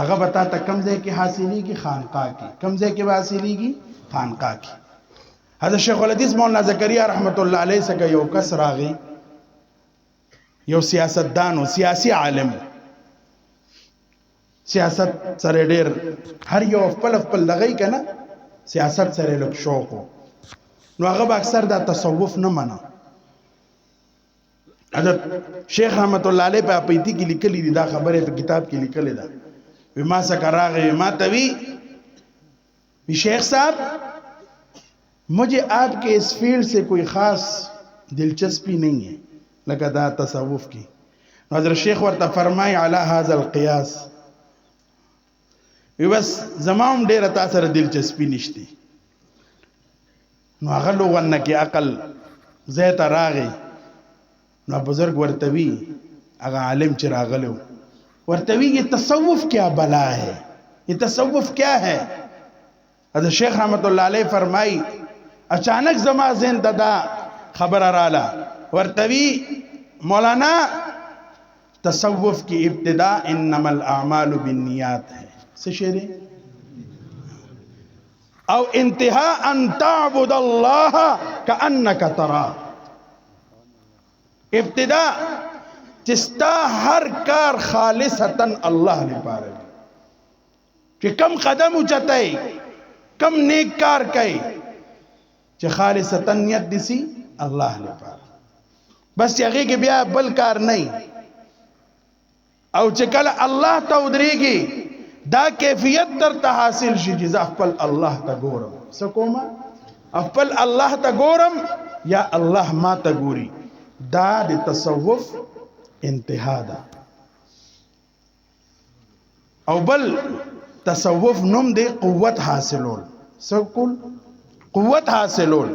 هغه بتا ته کم ځای کې حاصلي کی خانقاه کې کم ځای کې حاصلي کی خانقاه کې حضرت شیخ الحدیث مولانا زکریا رحمت الله علیه څخه یو کس راغی یو سیاستدان او سیاسي عالم سیاست سره ډېر هر یو خپل لغی کنه سیاست سره لک شوق نو هغه اکثر دا تصوف نه منه حضرت شیخ رحمت الله علیه په پیتی کې لیکلي دي دا خبره په کتاب کې لیکلې ده وما سکراغه ما توی شیخ صاحب مجھے آپ کے اس فیلڈ سے کوئی خاص دلچسپی نہیں ہے لکه دا تصوف کی حضرت شیخ ورته فرمای علی هذا القیاس بس زمام ډیره تاسو سره دلچسپی نشته نو هغه لوونه کې عقل زیت راغی نو بزرگ ورتوی هغه عالم چې راغلو ورتوی یہ تصوف کیا بلا ہے یہ تصوف کیا ہے حضرت شیخ رحمت اللہ علیہ فرمائی اچانک زما ذہن دا خبر رالا ورتوی مولانا تصوف کی ابتدا انما الاعمال بالنیات ہے سشیرے او انتہا ان تعبد اللہ کأنک ترا ابتدا چستا ہر کار خالصتاً اللہ لپاره کہ کم قدم اچتائی کم نیک کار کئی چه خالصتاً نیت دیسی اللہ لپاره بس یغی کی بیا بل کار نہیں او چکل اللہ تا ادریگی دا کیفیت در تا حاصل شی جزا افپل اللہ تا گورم سکوما افپل اللہ تا گورم یا اللہ ما تا گوری دا دی تصوف انتہا دا او بل تصوف نم دے قوت حاصلول سکول قوت حاصلول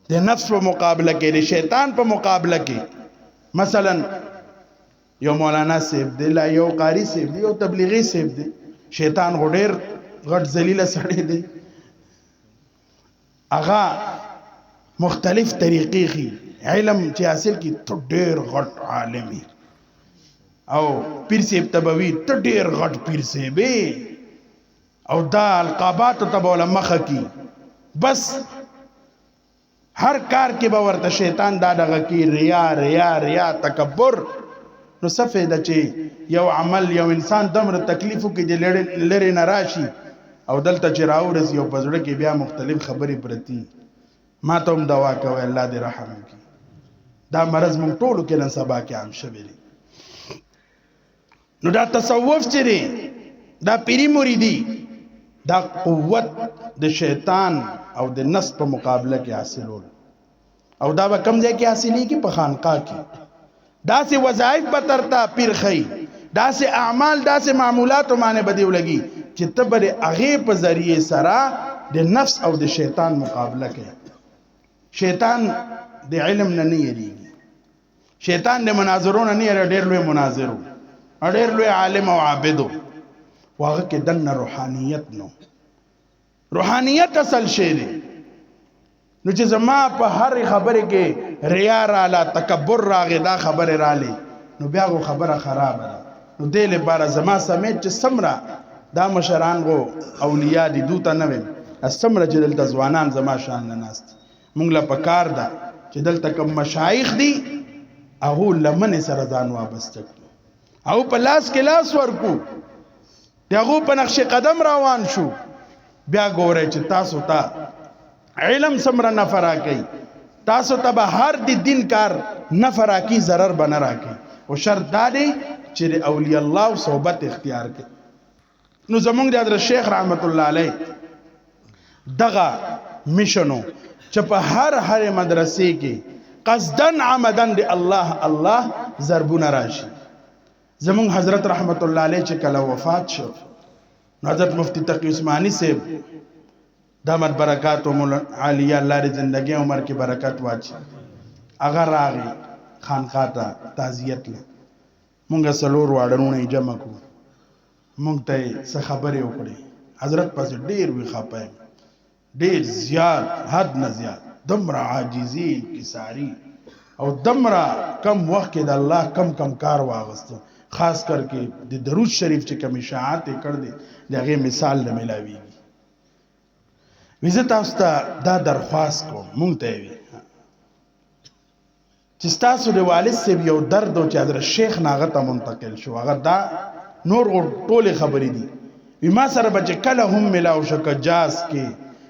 دے نفس پا مقابلہ کے دے شیطان پا مقابلہ کے مثلا یو مولانا سیب دے لا یو قاری سیب دے یو تبلیغی سیب دے شیطان غدیر غد زلیل سڑے دے اغا مختلف طریقی خی علم چی حاصل کی تو دیر غٹ عالمی او پیر سیب تبوی تو دیر غٹ پیر سیبے او دا القابات تبولا مخ کی بس ہر کار کی باورت شیطان دا دغا کی ریا ریا ریا تکبر نو صفحه دا چی یو عمل یو انسان دمر تکلیفو کی دی لری نراشی او دلتا چی راو رسی یو پزڑا کی بیا مختلف خبری پرتی ما تا هم دوا کوئی اللہ دی رحم کی دا مرض مونږ ټولو کې نن سبا کې عام شوی دی نو دا تصوف چې دی دا پیری مریدی دا قوت د شیطان او د نفس په مقابله کې حاصلول او دا به کم ځای کې حاصلې کې په خانقاه کې دا سه وظایف به ترتا پیر خی دا سه اعمال دا سه معمولات باندې بدیو لګي چې تبر هغه په ذریعه سره د نفس او د شیطان مقابله کوي شیطان د علم نه یریږي شیطان د مناظرون نه یری ډېر لوی مناظرو ډېر لوی عالم او عابدو واغه کې دن روحانیت نو روحانیت اصل شی دی نو چې زما په هر خبره کې ریا رااله تکبر راغی دا خبره رااله نو بیا غو خبره خراب ده نو دې لپاره زما سمیت چې سمرا دا مشران غو اولیاء دي دوته نه وي سمرا چې دلته ځوانان زما شان نه ناست مونږ له پکار ده چې دلته کوم مشایخ دي هغه لمن سره ځان وابسته او په لاس کې لاس ورکو دغه په نقش قدم روان شو بیا ګوره چې تاسو ته علم سمره نفر راکې تاسو ته به هر دین کار نفر راکې zarar بن راکې او شرط دا دی چې اولیاء الله صحبت اختیار کړي نو زمونږ د حضرت شیخ رحمت الله علیه دغه میشنو چې په هر مدرسې کې قصدن عمدن دی الله الله ضربونه راشي زمون حضرت رحمت الله علیه چې کله وفات شو حضرت مفتی تقی عثمانی صاحب دامت برکات و عالیہ اللہ ری زندگی عمر کی برکت واچی اگر راغی خانقاہ تا تعزیت لا مونگا سلور وارنون جمع کو مونږ ته څه خبرې وکړې حضرت پسې ډېر وي خپه ډېر زیات حد نه زیات دمره عاجزي انکساري او دمره کم وخت کې د الله کم کار واغسته خاص کر کې د درود شریف چې کوم اشاعت کړ دي د هغې مثال نه ملاویږي وي زه تاسو ته دا درخواست کوم مونږ ته وي چې ستاسو د والد صاحب یو درد و چې حضرت شیخ نه هغه ته منتقل شو هغه دا نور ټولې خبرې دي وي ما سره به چې کله هم ملاو شو که جاز کې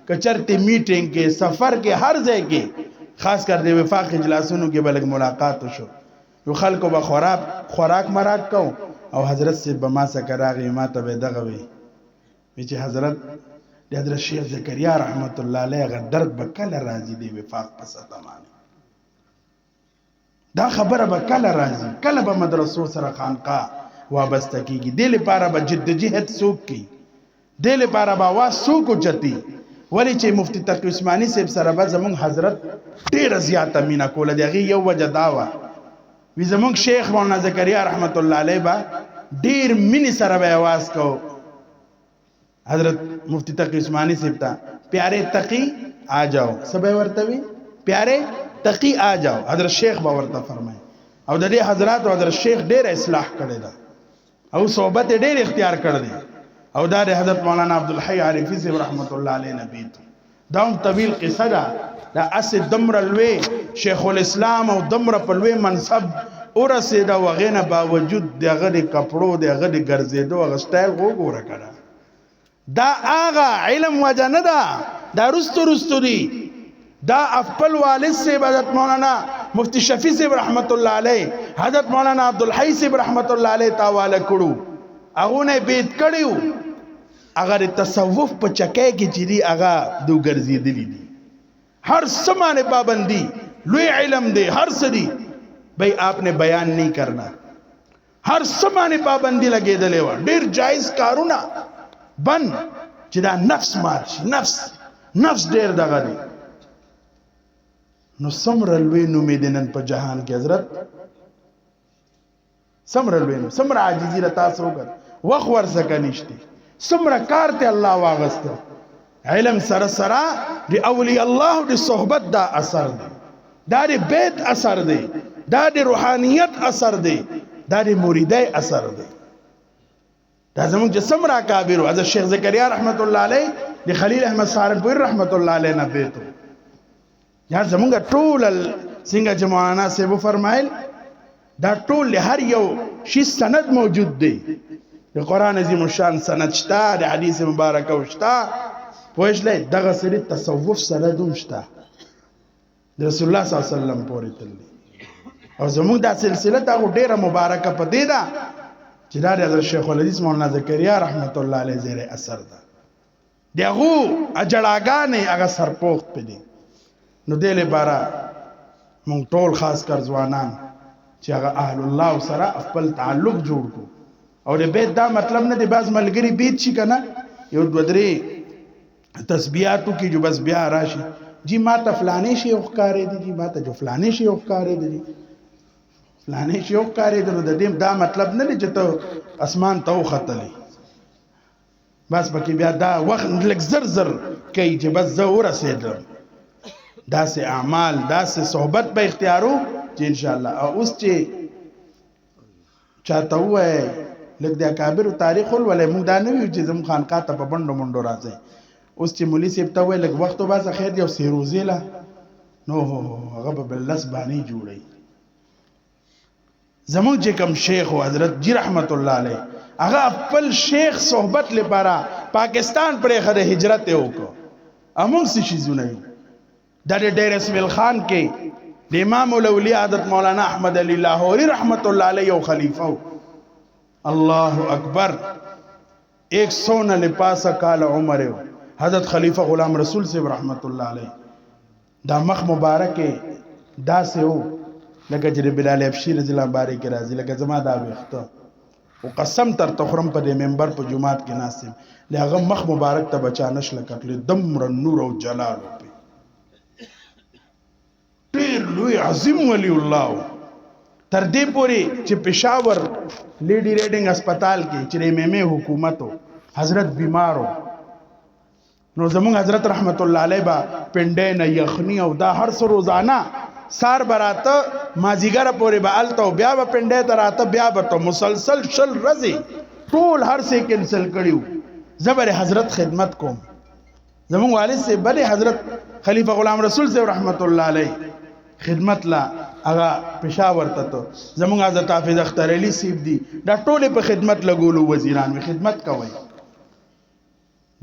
که چرته میټینګ کې سفر کې هر ځای کې خاص کر د وفاق اجلاسونو کې به لږ ملاقات وشو یو خلکو به خوراک مراک کو او حضرت صاحب به ما څخه راغی ما ته به دغه وي چې حضرت د حضرت شیخ زکریا رحمت الله علیه هغه درد به کله راځي د وفاق په سطح باندې دا خبره به کله راځي کله به مدرسو سره خانقاه وابسته کیږي دې لپاره به جدوجہد څوک کوي دې لپاره به آواز څوک اوچتي ولی چې مفتی تقی عثماني صاحب سره به زمونږ حضرت ډېره زیاته مینه کوله د هغې یو وجه دا وه وي زمونږ شیخ مولانا زکریا رحمت الله علیه به ډېر مینې سره به آواز کو حضرت مفتی تقی عثماني صاحب ته پیارے تقی آ جاؤ څه به ورته وي پیارے تقی آ جاؤ حضرت شیخ به ورته فرمایي او د دې حضرات او حضرت شیخ ډېره اصلاح کړې ده او صحبت یې ډېر اختیار کړی دی او دا د حضرت مولانا عبدالحی عارفی صاحب رحمت الله علیه نبی ته دا هم طویل قصه ده دا اسې دومره لوی شیخ الاسلام او دومره په لوی منصب ورسېده او هغې نه باوجود د هغه د کپړو د هغه د ګرځېدو هغه سټایل خو وګوره که دا هغه علم وجه نه ده دا رستو دي دا خپل والد صاحب حضرت مولانا مفتی شفیع صاحب رحمت الله علیه حضرت مولانا عبدالحی صاحب رحمت الله علیه تاواله کړو هغه نه بیت کړیو هغه تصوف په چکه کې چې دی هغه دو ګرځېدلی دي हर समाने पाबंदी लुए इलम दे हर सदी भाई आपने बयान नहीं करना हर समाने पाबंदी लगे दलेवा डेर जायज कारुना बन जिदा नफ्स मार्च नफ्स डेर दगा दे नो समरलवे नुमेदिनन पर जहान के हजरत समरलवे समर आजिजी रता सोगर वखवर सकनिश्ती समर कारते अल्लाह वागस्त علم سرسرا دی اولی اللہ دی صحبت دا اثر دی دا دی بیت اثر دی دا دی روحانیت اثر دی دا دی مریدی اثر دی دا زمان جسم را کابیرو حضرت شیخ زکریا رحمت اللہ علیہ دی خلیل احمد سہارنپور رحمت اللہ علیہ نبیتو یہاں زمان گا طول سنگا جمعانا سے وہ فرمائل دا طول ہر یو شی سند موجود دی قرآن عظیم الشان سند شتا دی حدیث مبارکہ شتا پوهش لای دغه سری تصوف سره دوم شته رسول الله صلی الله علیه وسلم پورې تللی او زموږ دا سلسله دا ډیره مبارکه پدې ده چې دا د شیخ الحدیث مولانا زکریا رحمت الله علیه زیره اثر ده دغه اجړاګانې هغه سرپوخت پدې نو دې لپاره مونږ ټول خاص کر ځوانان چې هغه اهل الله سره خپل تعلق جوړ کو او د بیت دا مطلب نه دی باز ملګری بیت شي کنه یو دوه تسبیحاتو کی جو بس بیا راشي جی ما ته فلانه شی وښکارې دي جی ما ته جو فلانه شی وښکارې دي فلانه شی وښکارې دي نو د دې دا مطلب نه دی چې ته اسمان ته وختلې بس پکې بیا دا وخت لږ زر کوي چې بس زه ورسېدم داسې اعمال داسې صحبت به اختیارو چې ان شاء الله او اوس چې چاته وای لږ د اکابرو تاریخ ولې موږ دا نه ویو چې زموږ خانقاه ته په بندو منډو راځي اوس چې مولوي صاحب ته وای لږ وخت وباسه خیر دی او سیروزې له نو هغه به بلس باندې جوړی زموږ چې کوم شیخ و حضرت جی رحمت الله علیه هغه خپل شیخ صحبت لپاره پاکستان پرې خره هجرت وکړو امون څه شي زونه د ډیر اسماعیل خان کې د امام الاولیاء حضرت مولانا احمد علی لاہوری رحمت الله علیه او خلیفہ اللہ اکبر 100 نے پاسا کال عمر حضرت خلیفہ غلام رسول سے رحمت اللہ علیہ دا مخ مبارک دا سے ہو لگا جری بلال افشی رضی اللہ بارک راضی لگا زما دا وخته او قسم تر تخرم په منبر په جمعات کې ناسم لغه مخ مبارک ته بچانش لکټل دمر نور او جلال پیر لوی عظیم ولی الله تر دې پورې چې پېښور لیډي ریډنګ هسپتال کې چې MMA حکومت حضرت بیمارو نو زمونږ حضرت رحمت الله علیه با پنډې نه یخنی او دا هر څه روزانه سار براته مازیګر پورې به الته بیا به پنډې ته راته بیا به ته مسلسل شل رزي ټول هر څه کینسل کړیو زبر حضرت خدمت کوم زمونږ والد سے بڑے حضرت خلیفہ غلام رسول سے رحمت الله علیه خدمت لا هغه پېښور ته ته زمونږ حضرت حافظ اختر علی سیب دی دا ټول په خدمت لګولو وزیران می خدمت کوي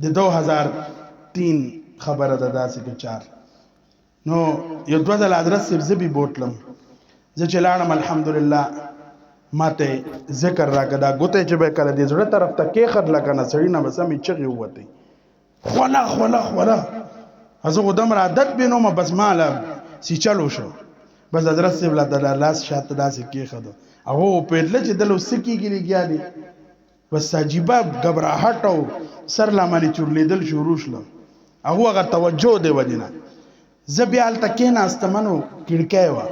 د 2003 خبره ده داسې کې 4 نو یو دوه ځله حضرت سیب زبی بوتلم زه چې لاړم الحمدلله ماته ذکر راکدا ګوته چې به کله دې زړه طرف ته کې خر لکنه سړی نه بس می چغي وته خولا خولا خولا ازو قدم را عادت بینو ما بس مالا سی چلو شو بس حضرت سیب لا د لاس شاته داسې کې خدو هغه په دل چې دلو سکی کې لګیا دي بس عجیبه غبرهټ او سر لامانی چورلیدل شروع شله هغه توجه دی ودینه زبیال تکې ناستمنو کړکای وا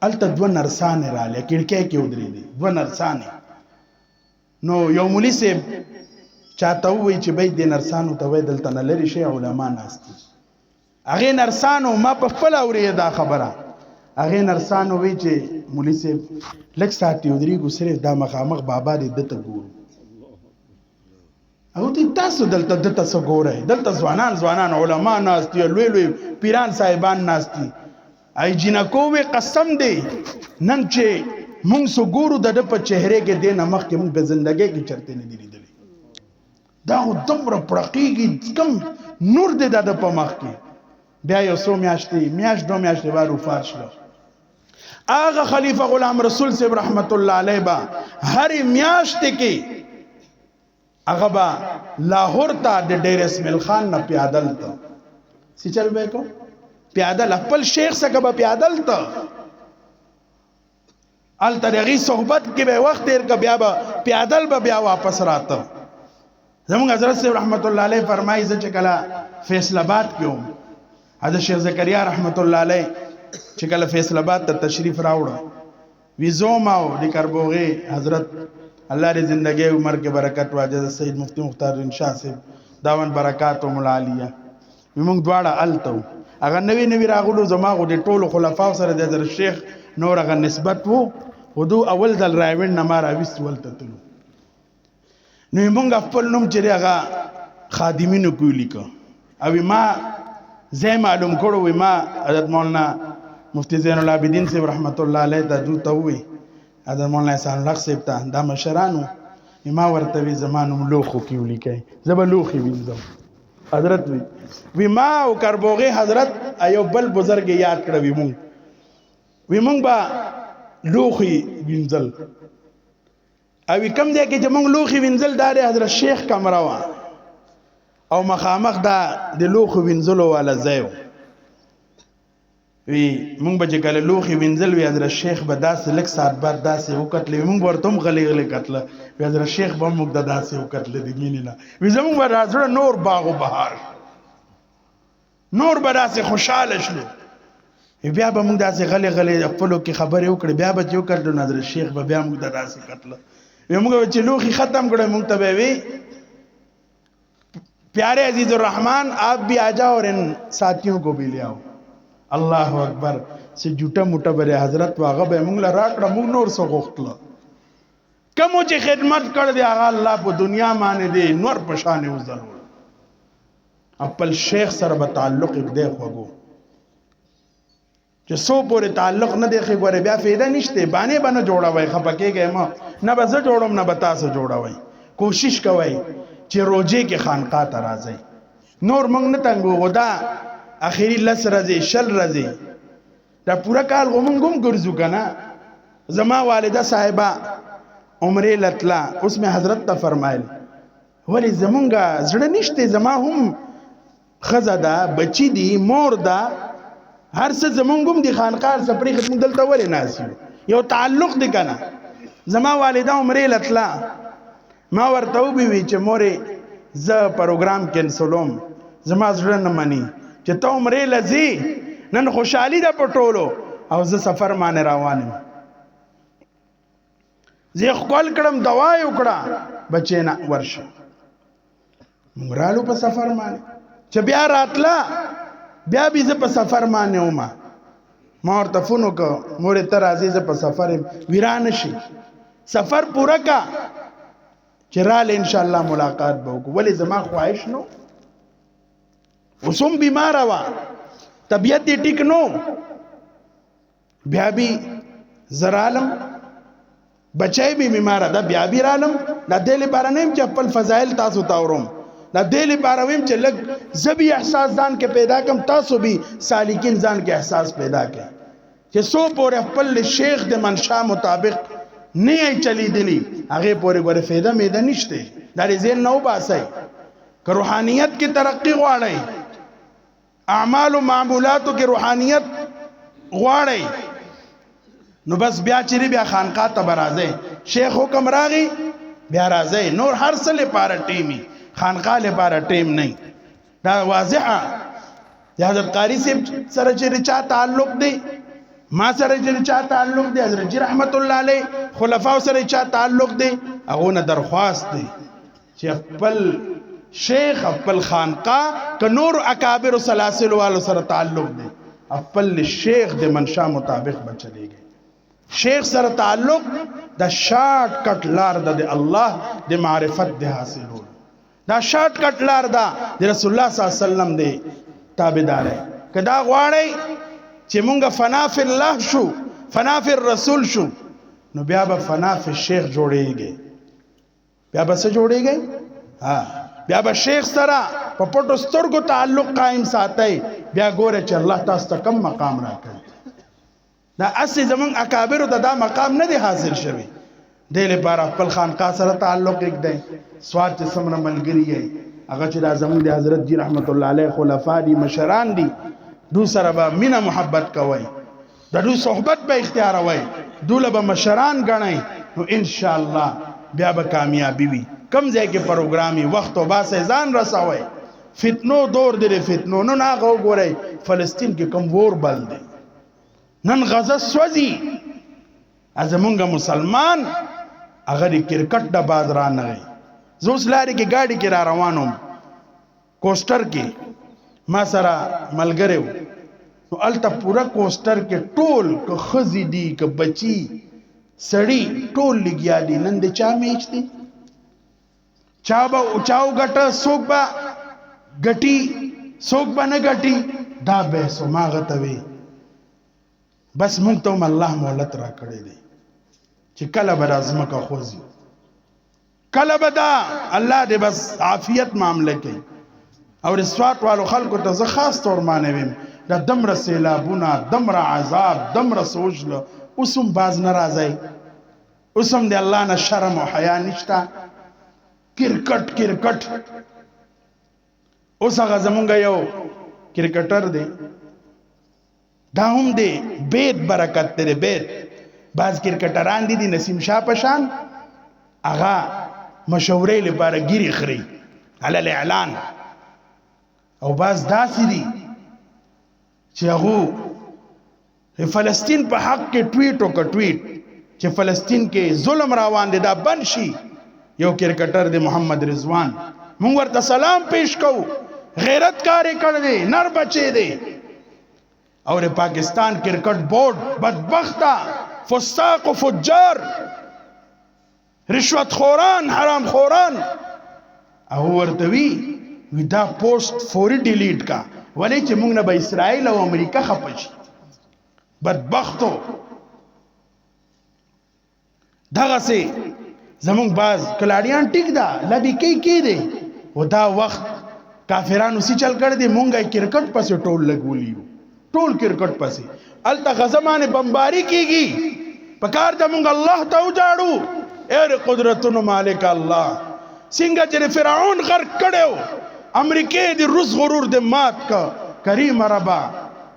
الته دو نرسان رااله کړکای کې ودرې دي دو نرسان نو یو مولوی سیب چاته وی چې به د نرسانو ته وې دلته نه لري شي علما ناستي هغه نرسانو ما په خپل اوري دا خبره هغه نرسانو وی چې مولوی سیب لک ساتي ودرې ګو صرف دا مخامخ بابا دې دته ګورو او ته تاسو دلته دته څو ګورئ دلته ځوانان علما ناستي لوی لوی پیران صاحبان ناستي ای جنکو وی قسم دی نن چې مونږ سو ګورو د په چهره کې دینه مخ کې مونږ په ژوندۍ کې چرته نه دی لیدلی دا دومره پړقېږي کم نور دی د په مخ کې بیا یو څو میاشت دو میاشتې بعد وفات شو هغه خلیفہ غلام رسول صاحب رحمت الله علیه با هر میاشت کې هغه با لاهور ته د ډیر اسماعیل خان نه پیادل ته سی چل به کو پیادل خپل شیخ څخه به پیادل ته ال ترغی صحبت کې به وخت تیر کا بیا پیادل به بیا واپس راته زموږ حضرت صاحب رحمت الله علیه فرمایي چې کله فیصل آباد کې وم حضرت شیخ زکریا رحمت الله علیه چې کله فیصل آباد ته تشریف راوړ ویزوم او د کربوغي حضرت الله دې زندگی عمر کې برکت واجد سید مفتی مختار انشاء صاحب داون برکاتهم العالیه موږ دواړه التو هغه نوی راغلو زما غو د ټولو خلفاو سره د حضرت شیخ نور هغه نسبت وو ودو اول ځل راوین نه ما راوست ولته تلو نو موږ خپل نوم چې هغه خادمینو کو لیکو او ما زه معلوم کړو ما حضرت مولانا مفتی زین العابدین صاحب رحمت الله علیه ته دوته وی حضرت مولانا احسان الله صاحب ته دا مشرانو ما ورته وی زمانو لوخو کې ولیکای زب لوخي وینځم حضرت وی ما او کربوغي حضرت ایو بل بزرګ یاد کړو وی مونږ با لوخي وینځل او کم دی کې چې مونږ لوخي وینځل دا د حضرت شیخ کمره وا او مخامخ دا د لوخي وینځلو والا ځای وی مونږ به چې کله لوخي وینځل وی حضرت شیخ به داسې لک سات بعد داسې وکټلې مونږ ورته غلې کتله وی حضرت شیخ به مونږ د داسې وکټلې دی مینه وی زمونږ به راځره نور باغ او بهار نور به داسې خوشاله شلو بیا به موږ داسې غلې خپلو کې خبرې وکړې بیا به چې وکړو نو حضرت شیخ به بیا موږ د داسې کتله موږ چې لوخي ختم کړو موږ ته به وی پیارے عزیز الرحمن آپ بھی آ جاؤ اور ان ساتھیوں کو بھی لے آؤ الله اکبر سے جوټه موټه بره حضرت واغه به موږ لا راکړه موږ نور څه غوښتله کوم چې خدمت کړ دی هغه الله په دنیا باندې دی نور پشانه وزل خپل شیخ سره به تعلق دې خوګو چې سو پورې تعلق نه دی خو غره بیا فایده نشته باندې باندې جوړوي خپکیږي ما نه به زه جوړوم نه به تاسو جوړوي کوشش کوي چې روزه کې خانقاه ته راځي نور موږ نه تنګو غدا اخیری لس رضی شل رضی دا پورا کال غمونگم گرزو کنا زما والدہ صاحبہ عمره لطلا اس میں حضرت تا فرمائل ولی زمونگا زڑا نشتے زما هم خزا دا بچی دی مور دا هر څه زمونگم دی خانقار سپری ختم دلتا ولی ناسیو یو تعلق دی کنا زما والدہ عمره لطلا ما ورتو بیوی چه موری ز پروگرام کینسلوم زما زڑا نمانی چې ته عمره لذي نن خوشحالي ده پټولو او زه سفر باندې روانم زه خپل کړم دوا یې وکړه بچې نه ورشه موږ رالو په سفر باندې چې بیا راتله بیا به زه په سفر باندې ومه ما ورته فون وکړ مورې ته راځې زه په سفر یم ویرانه شي سفر پوره کا چې راله انشاءالله ملاقات به وکړو ولې زما خواهش نو اوس هم بیماره وه طبیعت یې ټیک نو بیا به زه رالم بچی به بیماره ده بیا به رالم دا دې لپاره نه یم چې خپل فضایل تاسو ته اورم دا دې لپاره ویم چې لږ زه به احساس ځان کې پیدا کړم تاسو به سالکین ځان کې احساس پیدا کړئ چې څو پورې خپل شیخ د منشا مطابق نه یې چلیدلی هغې پورې ګوره فایده میده نشته دا دې ذهن نه وباسئ که روحانیت کې ترقي غواړئ اعمال و معمولاتو کې روحانیت غواړئ نو بس بیا چیرې بیا خانقاه ته به راځئ شیخ حکم راغی بیا راځئ نور هر څه لپاره ټیمي خانقاه لپاره ټیم نه دا واضحه د حضرت قاری صاحب سره چې چا تعلق دی ما سره چې چا تعلق دی حضرت جی رحمت الله علیه خلفاء سره چا تعلق دی هغه نه درخواست دی چې خپل شیخ خپل خانقاه که نور اکابر سلاسل والو سره تعلق دی خپل شیخ د منشا مطابق بچلېږي شیخ سره تعلق د شارټ کټ لار د الله د معرفت د حاصلول دا شارټ کټ لار دا د رسول الله صلی الله علیه وسلم دی تابعدار کدا غواړي چې مونږه فنا فی الله شو فنا فی الرسول شو نو بیا به فنا فی شیخ جوړیږي بیا به څه جوړیږي ها بیا به شیخ سره په پټو سترګو تعلق قائم ساتي بیا ګوره چې الله تاسو ته کم مقام راکړي دا اصلي زمون اکابر ته دا مقام نه دی حاصل شوی دې لپاره خپل خانقاه سره تعلق وکړي سواد چې سمره ملګری یې هغه چې دا زمون د حضرت جی رحمت الله علیه خلفا دي مشران دي دو سره به مینا محبت کوي د دو صحبت به اختیاروي دوله به مشران غنئ نو ان شاء الله بیا به کامیابی وي کم ځای کې پروګرامي وخت او با ځان رسوي فتنو دور دی فتنو نو نه غوړی فلسطین کې کم ور بل دی نن غزه سوځي ازمونږ مسلمان هغه کرکټ د باز را نه غي زوس لاري کې گاډي کې را روانم کوستر کې ما سره ملګریو نو الته پورا کوستر کې ټول که خزي دي که بچي سړی ټول لګیا دي نن د چا میچ دي چاو غټه سوق با غټي سوق با نه غټي دا به سو ما غتوي بس مونږ ته الله مولت را کړی دی چې کله به ازمه کا خوځي کله به دا الله دې بس عافیت معاملې کوي او رسوات والو خلکو ته زه خاص طور مانویم دا دمره سیلابونه دمره عذاب دمره سوچل اوسم باز ناراضي اوسم دی الله نه شرم او حیا نشتا کرکټ اوس هغه زمونږ یو کرکټر دی دا هم دی بیت برکت دی بیت باز کرکټران دي نسیم شاه پشان هغه مشورې لپاره ګيري خري علل اعلان او باز داسې دي چې هغه فلسطین په حق کې ټویټ چې فلسطین کې ظلم روان دي دا بند شي یو کرکټر دی محمد رضوان مونږ ورته سلام پیش کوو غیرت کاری کړ دی نر بچي دی اور پاکستان کرکٹ بورڈ بدبختہ فساق و فجار رشوت خوران حرام خوران او ورتوی دا پوسٹ فوری ڈیلیٹ کا ولی چې موږ نه به اسرائیل او امریکا خپشي بدبختو دغه سي زمونږ باز کلاډیان ټیک دا لبي کې دی او دا وخت کافرانو سي چل کړ دي مونږه کرکټ پسې ټول لګولیو ټول کرکټ پسې الته غزمانه بمباری کیږي پکار د مونږ الله ته وجاړو اے قدرتونو مالک الله څنګه چې فرعون غرق کړو امریکای د روس غرور د مات کا کریم ربا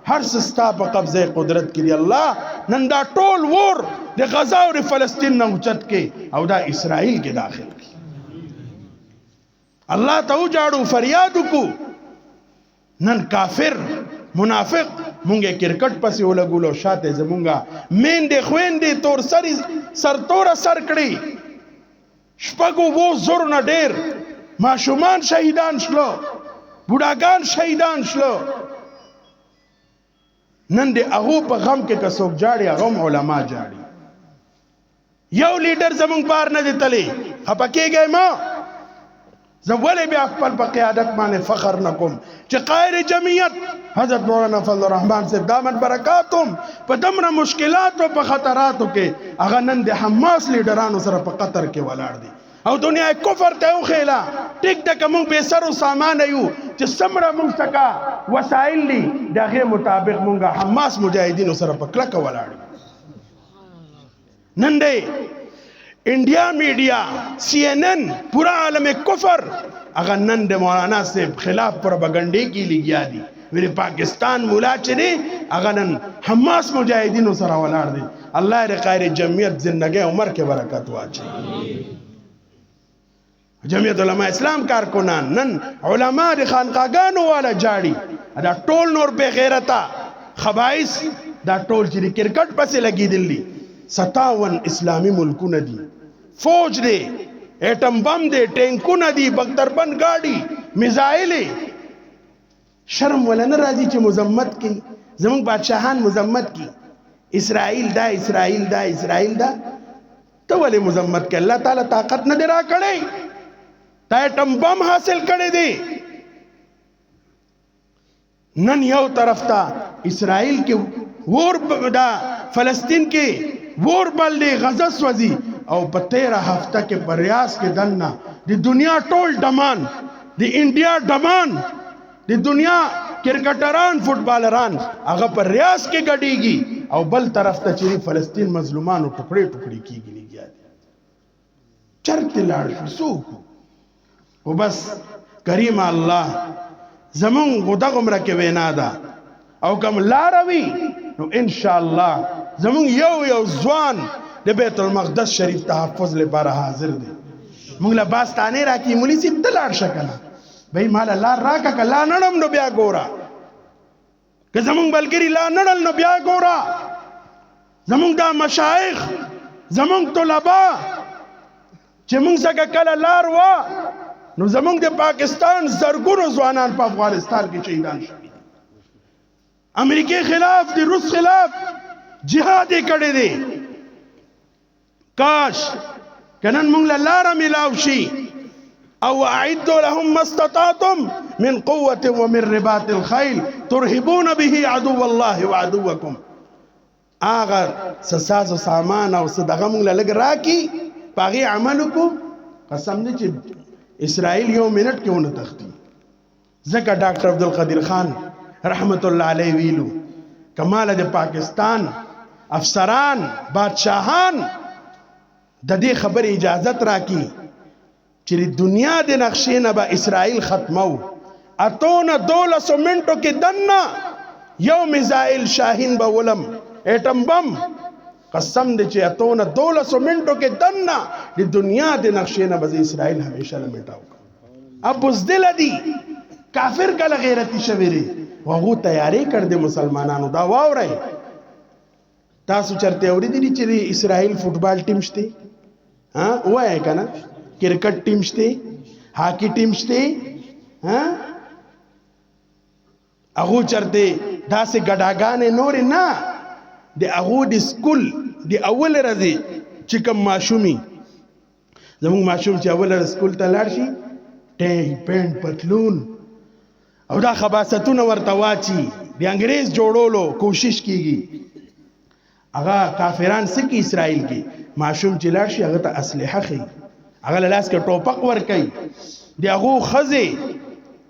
هر سستا په قبضه قدرت کې دی الله نن دا ټول ور د غزا او فلسطین نه اوچت کې او دا اسرائیل کې داخل کی الله ته وجاړو فریاد کو نن کافر منافق مونږه کرکټ پسې ولګولو شاته زمونږه میندې خويندې تور سر سر کړی شپږو وو زور نه ډېر ماشومان شهیدان شلو بوډاګان شهیدان شلو نن دې هغه په غم کې کڅوک جاړي هغه علما جاړي یو لیډر زمونږ بار نه دی تلی خپکیږي ما زولې بیا خپل په قیادت باندې فخر نکوم چې قائد جمعیت حضرت مولانا فضل الرحمن صاحب دامن برکاتهم په دمره مشکلات او په خطراتو کې هغه نن د حماس لیډرانو سره په قطر کې ولاړ دي او دنیا کفر ته وخیلا ټیک ټک موږ به سر سامان یو چې سمره موږ څخه وسایل دي دغه مطابق موږ حماس مجاهدینو سره په کلک ولاړ نن دی انڈیا میڈیا سی این این پورا عالم کفر اگر نن د مولانا سے خلاف پروپیگنڈے کی لگیا دی میرے پاکستان مولا چنے اگر نن حماس مجاہدینوں سره ولاړ دی الله دې قائد جمعیت زندگی عمر کے برکت واچي جمعیت علماء اسلام کارکنان نن علماء د خانقاګانو والا جاړي دا ټول نور بے غیرتا خبائث دا ټول چې کرکټ پسې لګی دلی 57 اسلامی ملکونه دي فوج دی ایٹم بم دی ټینکونه دي بختربند گاډي میزایل شرم ولنه راځي چې مذمت کوي زمونږ بادشاہان مذمت کوي اسرائیل دا اسرائیل دا اسرائیل دا ته ولې مذمت کوي الله تعالی طاقت نه درا کړي تا ایٹم بم حاصل کړي دي نن یو طرف تا اسرائیل کې ور دا فلسطین کې ور بلدی غزه سوځي او په 13 هفته کې په ریاض کې دننه د دنیا ټول ډمان د انډیا ډمان د دنیا کرکټران فوټبالران هغه په ریاض کې ګډيږي او بل طرف ته چې فلسطین مظلومانو ټوکړي ټوکړي کیږي لګیا چرته لاړ شو او بس کریم الله زمون غدا عمره کې وینا ده او کوم لاروي نو ان شاء الله زمون یو ځوان د بیت المقدس شریف تحفظ لپاره حاضر دي موږ له باستانه راکی مولوی سي دلار شکنه بھئی مال لا راکا کلا نړم نو بیا ګورا که زمون بلګری لا نړل نو بیا ګورا زمون دا مشایخ زمون طلبا چې موږ څنګه کله لار وا نو زمون د پاکستان زرګونو ځوانان په افغانستان کې شهیدان شوي امریکای خلاف دی روس خلاف جهاد کړي دي کاش کنن مونږ لاره ملاو شي او اعدوا لهم ما استطعتم من قوه ومن رباط الخيل ترهبون به عدو الله وعدوكم اگر سساز سامان او صدقه مونږ لګ راکی پاغي عمل کو قسم دې چې اسرائیل یو منټ کې ونه تختی ځکه ډاکټر عبدالقدیر خان رحمت الله علیه ویلو کمال د پاکستان افسران بادشاہان د دې خبر اجازت راکی چې دنیا د نقشې نه به اسرائیل ختمو اتونه 12 منټو کې دنه یو میزایل شاهین به ولم ایټم بم قسم دې چې اتونه 12 منټو کې دنه د دنیا د نقشې نه به اسرائیل همیشه لمټاو اب بزدل دي کافر کله غیرتی شویری وغه تیاری کړ د مسلمانانو دا واوري تاسو چرته اوریدلی چې اسرائیل فوټبال ټیم شته ها وای کنه کرکټ ټیم شته هاکی ټیم شته ها هغه چرته داسې ګډاګانې نور نه د هغه د سکول د اول ورځې چې کوم ماشومي زموږ ماشوم چې اول ورځ سکول ته لاړ شي ټي پینټ پتلون او دا خباستونه ورته واچي د انګريز جوړولو کوشش کیږي هغه کافران سکی اسرائیل کې معشوم چې لاړ شي هغه ته اسلحه خي هغه لاس کې ټوپک ور کوي دی هغه خزه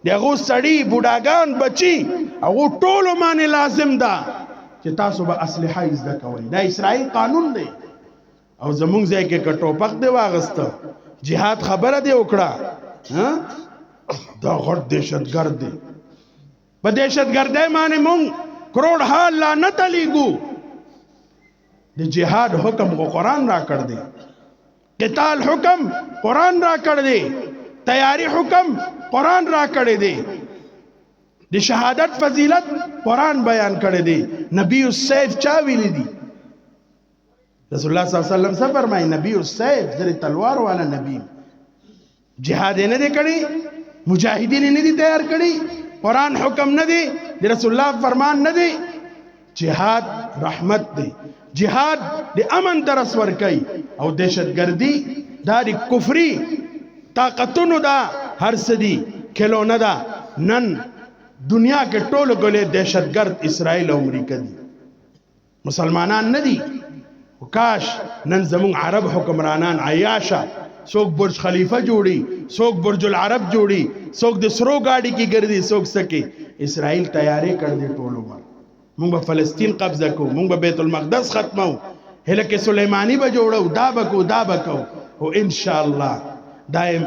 دی هغه سړی بوډاګان بچي هغه ټول باندې لازم ده چې تاسو به اسلحه زده کوئ دا اسرائیل قانون دی او زمونږ ځای کې ټوپک دی واغسته jihad خبره دی وکړه ها دا غټ دهشتګرد دی په دهشتګردۍ باندې مونږ کروڑ حال لعنت علیګو د جهاد حکم کو قرآن را کړ دی قتال حکم قرآن را کړ دی تیاری حکم قرآن را کړ دی د شهادت فضیلت قرآن بیان کړی دی. نبی السیف چا ویلی دی؟ رسول الله صلی الله علیه وسلم څه فرمایي؟ نبی السیف زر تلوار والا نبی. جهاد نه دی کړی، مجاهدین نه دي تیار کړی، قرآن حکم نه دی، د رسول الله فرمان نه دی. جهاد رحمت دی، جهاد د امن درس ورکي، او دهشتګردي دا د کفري طاقتونو دا هر سدي کلونه دا. نن دنیا کې ټولو ګلې دهشتګرد اسرائیل او امریکا دي، مسلمانان نه دي. وکاش نن زمون عرب حکمرانان عیاشا، څوک برج خلیفہ جوړي، څوک برج العرب جوړي، څوک د سرو گاډي کې ګرځي، څوک سکے. اسرائیل تیارې کړ دې ټولو ما. مونږ به فلسطین قبضه کو، مونږ به بیت المقدس ختمو، هلکه سلیمانی به جوړو، دا بکو دا بکو. او ان شاء الله دائم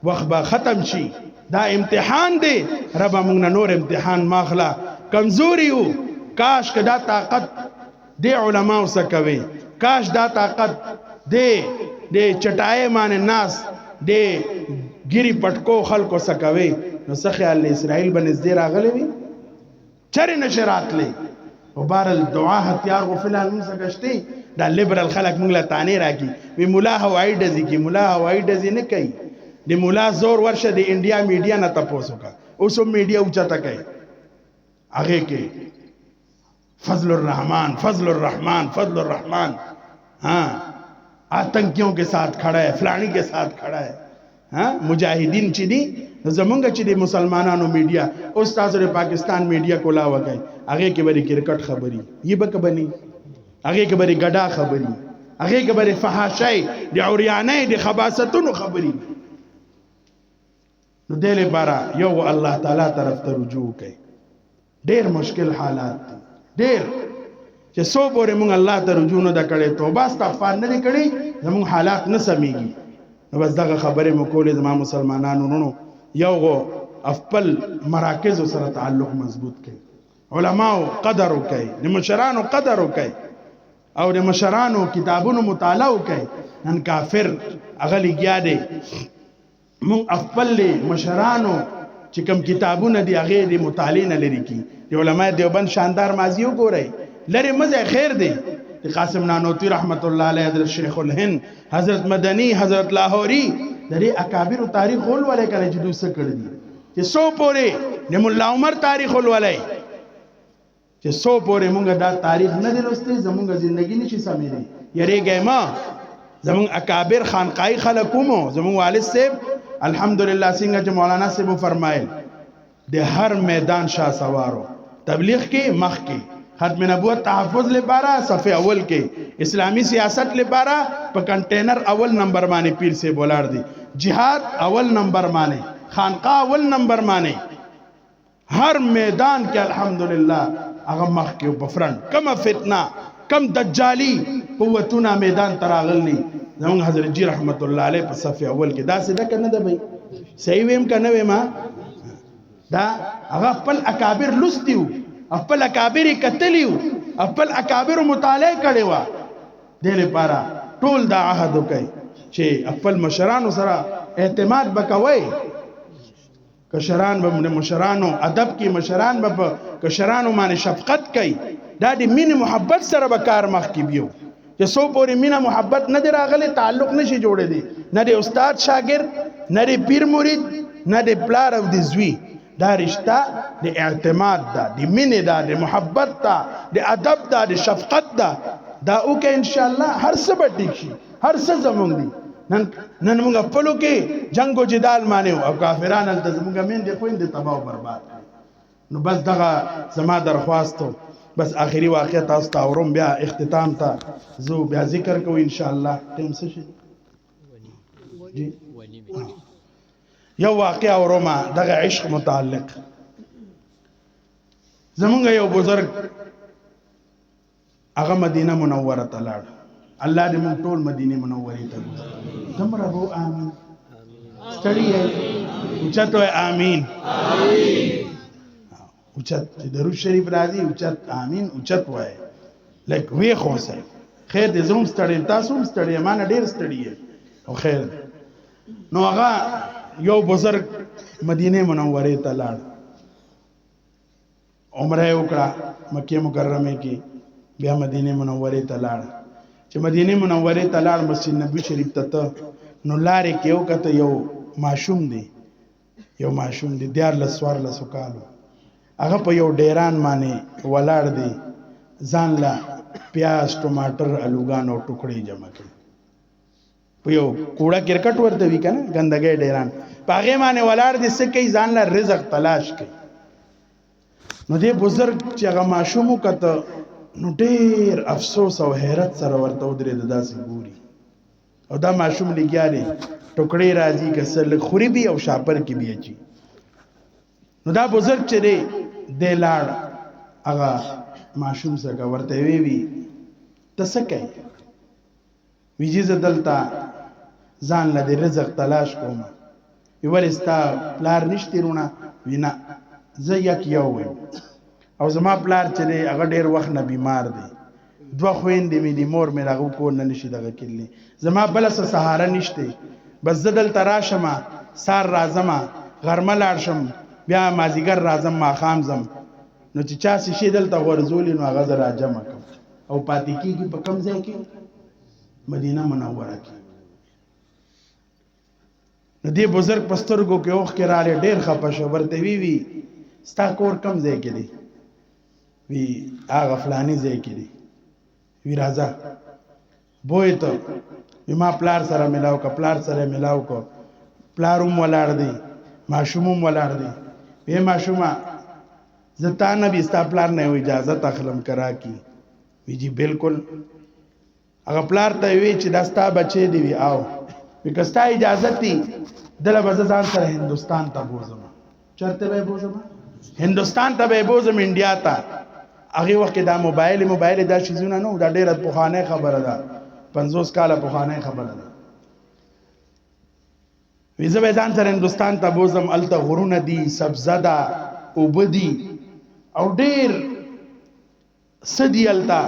وخت به ختم شي. دا امتحان دی، رب مونږ نه نور امتحان ماخلا. کمزوري وو، کاش که دا طاقت دی علماء سکوي، کاش دا طاقت دی چټای مان ناس دی ګيري پټکو خلکو سکوي. نو څه خیال له اسرائیل باندې زیر راغلي وي چر نشرات لې. او بارل دعا هتیار غفلان موږ سګشتي. دا لیبرل خلک موږ له تانه راکی وی مولا هوای ډزي کی، مولا هوای ډزي نه کوي. د مولا زور ورشه د انډیا میډیا نه تاسو کا، اوسو میډیا اوچتا کوي. هغه کې فضل الرحمن فضل الرحمن فضل الرحمن، हाँ आतंकियों के साथ खड़ा है, फलानी के साथ खड़ा है. हाँ मुजाहिदीन ची दी जमंगा ची दी मुसलमानानो मीडिया उस्ताद रे पाकिस्तान मीडिया को लावा गए. आगे के बड़ी क्रिकेट खबरी ये बक बनी, आगे के बड़ी गडा खबरी, आगे के बड़ी फहाशाई दे औरियाने दे खबासतुन खबरी. نو دله بارا یو الله تعالی طرف ته رجوع کوي. ډیر مشکل حالات دي، ډیر چې سو پورې مونږ الله ته رجوع نه کړي، توبه استغفار نه کړي، زموږ حالات نه سميږي. نو بس دغه خبره مو کولې زما مسلمانانو نو یو خپل مراکز سره تعلق مضبوط کړي، علماو قدر وکړي، د مشرانو قدر وکړي، او د مشرانو کتابونو مطالعه وکړي. نن کافر اغلی گیا دی. مون خپل مشرانو چې کوم کتابونه دی هغه د مطالعه نه لري کی. د علماء دیوبند شاندار ماضی وګورئ، لری مزه خیر دی. د قاسم نانوتوی رحمت الله علیه، حضرت شیخ الهند، حضرت مدنی، حضرت لاہوری، د اکابر تاریخ ولولای کړي چې دوی څه کړی دي. چې سو پورې د مولا عمر تاریخ ولولای، چې سو پورې مونږ دا تاریخ نه دی لوستي، زمونږ ژوندۍ نشي سمېږي. یریږه ما زمون اکابر خانقاهی خلقومو، زمون والد صاحب الحمدللہ څنګه چې مولانا صاحب فرمایل د هر میدان شاه سوارو، تبلیغ کې مخ کې، ختم نبوت تحفظ لپاره صفحه اول کې، اسلامی سیاست لپاره په کنټینر اول نمبر باندې پیر سے بولار دي، جهاد اول نمبر باندې، خانقاه اول نمبر باندې، هر میدان کې الحمدللہ هغه مخ کې په فرنٹ. کم فتنه کم دجالی قوتونه میدان تراغلی زمون حضرت جی رحمت الله علیه په صف اول کې. دا څه ده کنه ده بھائی صحیح ویم کنه ویم؟ دا هغه خپل اکابر لستیو، خپل اکابر کتلیو، خپل اکابر مطالعه کړي وا. دې لپاره ټول دا عهد وکي چې خپل مشرانو سره اعتماد وکوي. کشران به مشرانو ادب کې، مشران به کشرانو باندې شفقت کوي. دا د مين محبت سره به کار مخ کې بیو. چې سو پورې مینا محبت نه دی راغلی، تعلق نشي جوړې دي، نه د استاد شاګرد، نه د پیر مرید، نه د پلار او د زوی. دا رشتہ د اعتماد دا، د مینې دا، د محبت دا، د ادب دا، د شفقت دا. دا او کې ان شاء الله هر څه به ټیک شي، هر څه زمونږ دي. نن موږ خپلو کې جنگ او جدال مانیو او کافران هلته زمونږ میندې خویندې تباه او برباد. نو بس دغه زما درخواستو، بس آخری واقعہ تاسو ته اورم، بیا اختتام ته زو بیا ذکر کوو ان شاء الله. ټیم څه شي جی یو واقعہ اورم دغه عشق متعلق. زمونږ یو بزرگ هغه مدینه منوره ته لاړ. الله دې موږ ټول مدینه منورې ته بوځي. تمره بو امين ستړي یې اوچت وای امين اوچت چې درود شریف راځي اوچت امين اوچت وای لکه وی خو سه خیر دې زوم ستړي، تاسو هم ستړي، ما نه ډېر ستړي او خیر. نو هغه یو بزرگ مدینه منورې ته لاړ. عمره وکړه مکه مکرمه کې بیا مدینه منوره ته لاړ چې مدینه منوره ته لاړ مسجد نبوي شریف ته نو لارې کې یو کته یو ماشوم دی دیار لسوار لسو کالو هغه په یو ډیران باندې ولاړ دی ځان لا پیاز ټماټر الوګان او ټوکړې جمع کړي په یو کوړه کرکټ ورته وی کنه ګندګي ډیران پاغه باندې ولاړ دي سکه ځان لا رزق تلاش کوي نو دې بزرګ چې هغه ماشوم کته نو ډیر افسوس او حیرت سره ورته ودرې داسې ګوري او دا ماشوم لګیاري ټوکړې راځي کسل خوري بي او شاپر کې بي اچي نو دا بزرګ چې دې لاړ هغه ماشوم څنګه ورته وی تسکه ویجی زدلتا ځان له رزق تلاش کوم ورستا پلار نشتی رونه وینا زه یک یو ویم او زما پلار چې هغه ډیر وخت نه بیمار دی دوه خويندې مې دي مور مې راغو کو نه نشي دغه کلی زما بل څه سهاره نشته بس زدل تراشما سار رازما غرمه لاړ شم بیا مازیګر رازم ما خام زم نو چې چا سي شي دلته ورزول نو هغه را جمع کوم او پاتې کیږي په کم ځای کې مدینه منوره کې نو دې بزرګ پسترګو کې اوخ کې رااله ډېر خپه شو ورته وی ستا کور کم ځای کې دی وی هغه فلاني ځای کې دی وی راځه بوې ته ما پلار سره ملاو کا پلاروم ولاړ دی ماشوموم ولاړ دی وی ماشومه زتا نبی ستا پلار نه اجازه تخلم کرا کی وی جی بالکل هغه پلار ته وی چې داستا بچی دی وی آو وکستا اجازه تی دله بزان سره هندستان ته بوزم چرته به بوزم هندستان ته به بوزم انډیا ته هغه وخت دا موبایل دا شیزونه نو دا ډیره پوخانه خبره ده 50 کاله پوخانه خبره ده وی زه به ځان سره هندستان ته بوزم الته غرونه دي سبزدا وبدي او ډیر سدي التا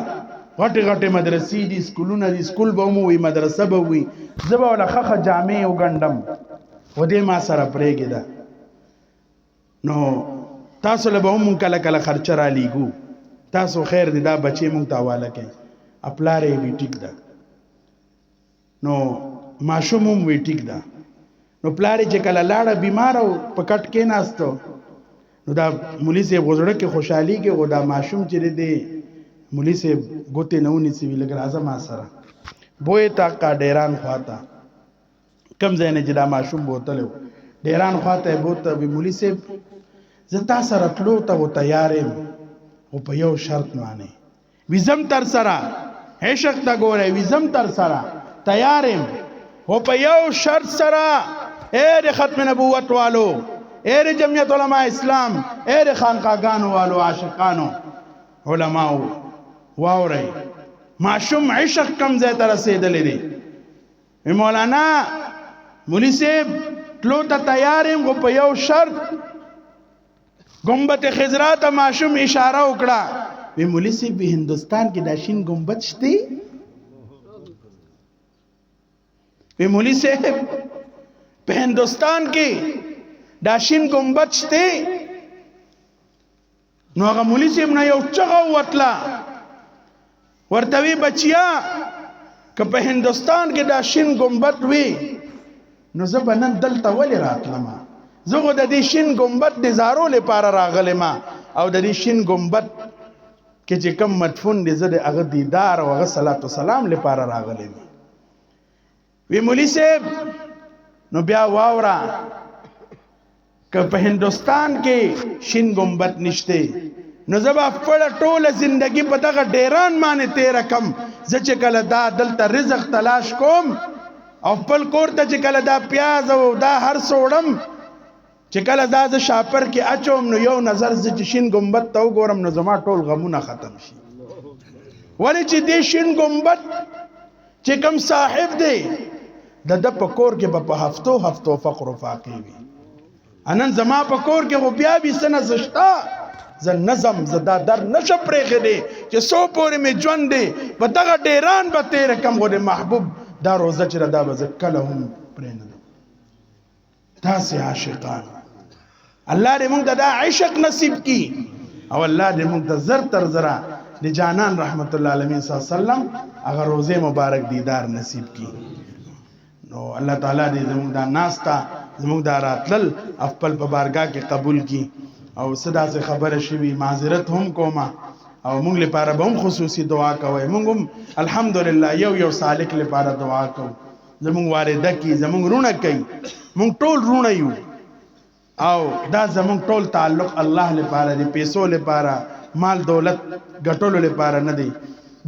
غټه مدرسې دي سکولونه دي سکول به مو وي مدرسه به وي زبا ولا خخه جامع او ګندم و دې ما سره پرېګی دا نو تاسو له به مون کله خرچ را لیګو تاسو خیر دي دا بچي مونږ ته حواله کړي خپلاره وی ټیک ده نو ماشوموم وی ټیک ده نو پلاری چې کله لاړه بیمار او پکټ کې ناستو نو دا مولوی صاحب غوړه کې خوشحالي کې غوډا ماشوم چې دی مولوی صاحب ګوتې نه ونی سی ویل راځه ما سره بوې تا کا ډیران خواتا کم ځای نه چې دا ماشوم بوتلو ډیران خواته بوته وی مولوی صاحب زتا سره تلو ته و تیارې او په یو شرط معنی وزم تر سره هیڅ تا ګورې وزم تر سره تیارې او په یو شرط سره اے د ختم نبوت والو اے د جمعیت علماء اسلام اے د خانقاهانو والو عاشقانو علماء واوري معشوم عشق کم ځای ته رسیدلې دي مولانا مولوی صاحب تلو ته تیارم غو په یو شرط گنبد خضرا ته معشوم اشاره وکړه وی مولوی صاحب په هندستان کې دا شین گنبد شته وی مولوی صاحب په هندستان کې دا شین گنبد شته نو هغه مولوی صاحب نه یو چغه وتلا ورته وی بچیا که په هندستان کې دا شین گنبد وی نو زه به نن دلته ولې راتلم زه خو د دې شین گنبد د زارو لپاره راغلم او د دې شین گنبد کې چې کم مدفون دي زه د هغه دیدار او هغه صلوات و سلام لپاره راغلم وی مولوی صاحب نو بیا واورا که په هندستان کې شین گنبد نشته نو زبا خپل ټوله زندگی په دغه ډیران باندې تیر کم زه چې کله دا دلته رزق تلاش کوم او خپل کور ته چې کله دا پیاز او دا هر سوړم چې کله دا ز شاپر کې اچوم نو یو نظر ز شین گنبد ته وګورم نو زما ټول غمونه ختم شي ولی چې دې شین گنبد چې کم صاحب دی د په کور کې په هفتو فقر او فاقې وي انن زما په کور کې غو بیا به سن زشتا ز نظم زدا در نشه پرېخې دي چې سو پورې می ژوند دی په دغه ډیران به تیر کم غو د محبوب دا روزه چې دا به کله هم پرې نه تاسو عاشقان الله دې موږ دا عشق نصیب کی او الله دې موږ ته زر تر زرا د جانان رحمت الله علیه صلی الله علیه وسلم هغه روزه مبارک دیدار نصیب کړي. نو الله تعالی دې زموږ دا ناستا زموږ دا راتلل خپل په بارګاه کې قبول کړي. او صدا سے خبره شوی معذرت هم کوما او مونږ لپاره به هم خصوصي دعا کوي. مونږ هم الحمدلله یو سالک لپاره دعا کوو. زمونږ والده کی زمونږ رونه کوي. مونږ ټول رونه یو او دا زمونږ ټول تعلق الله لپاره دی، پیسو لپاره، مال دولت ګټلو لپاره نه دی.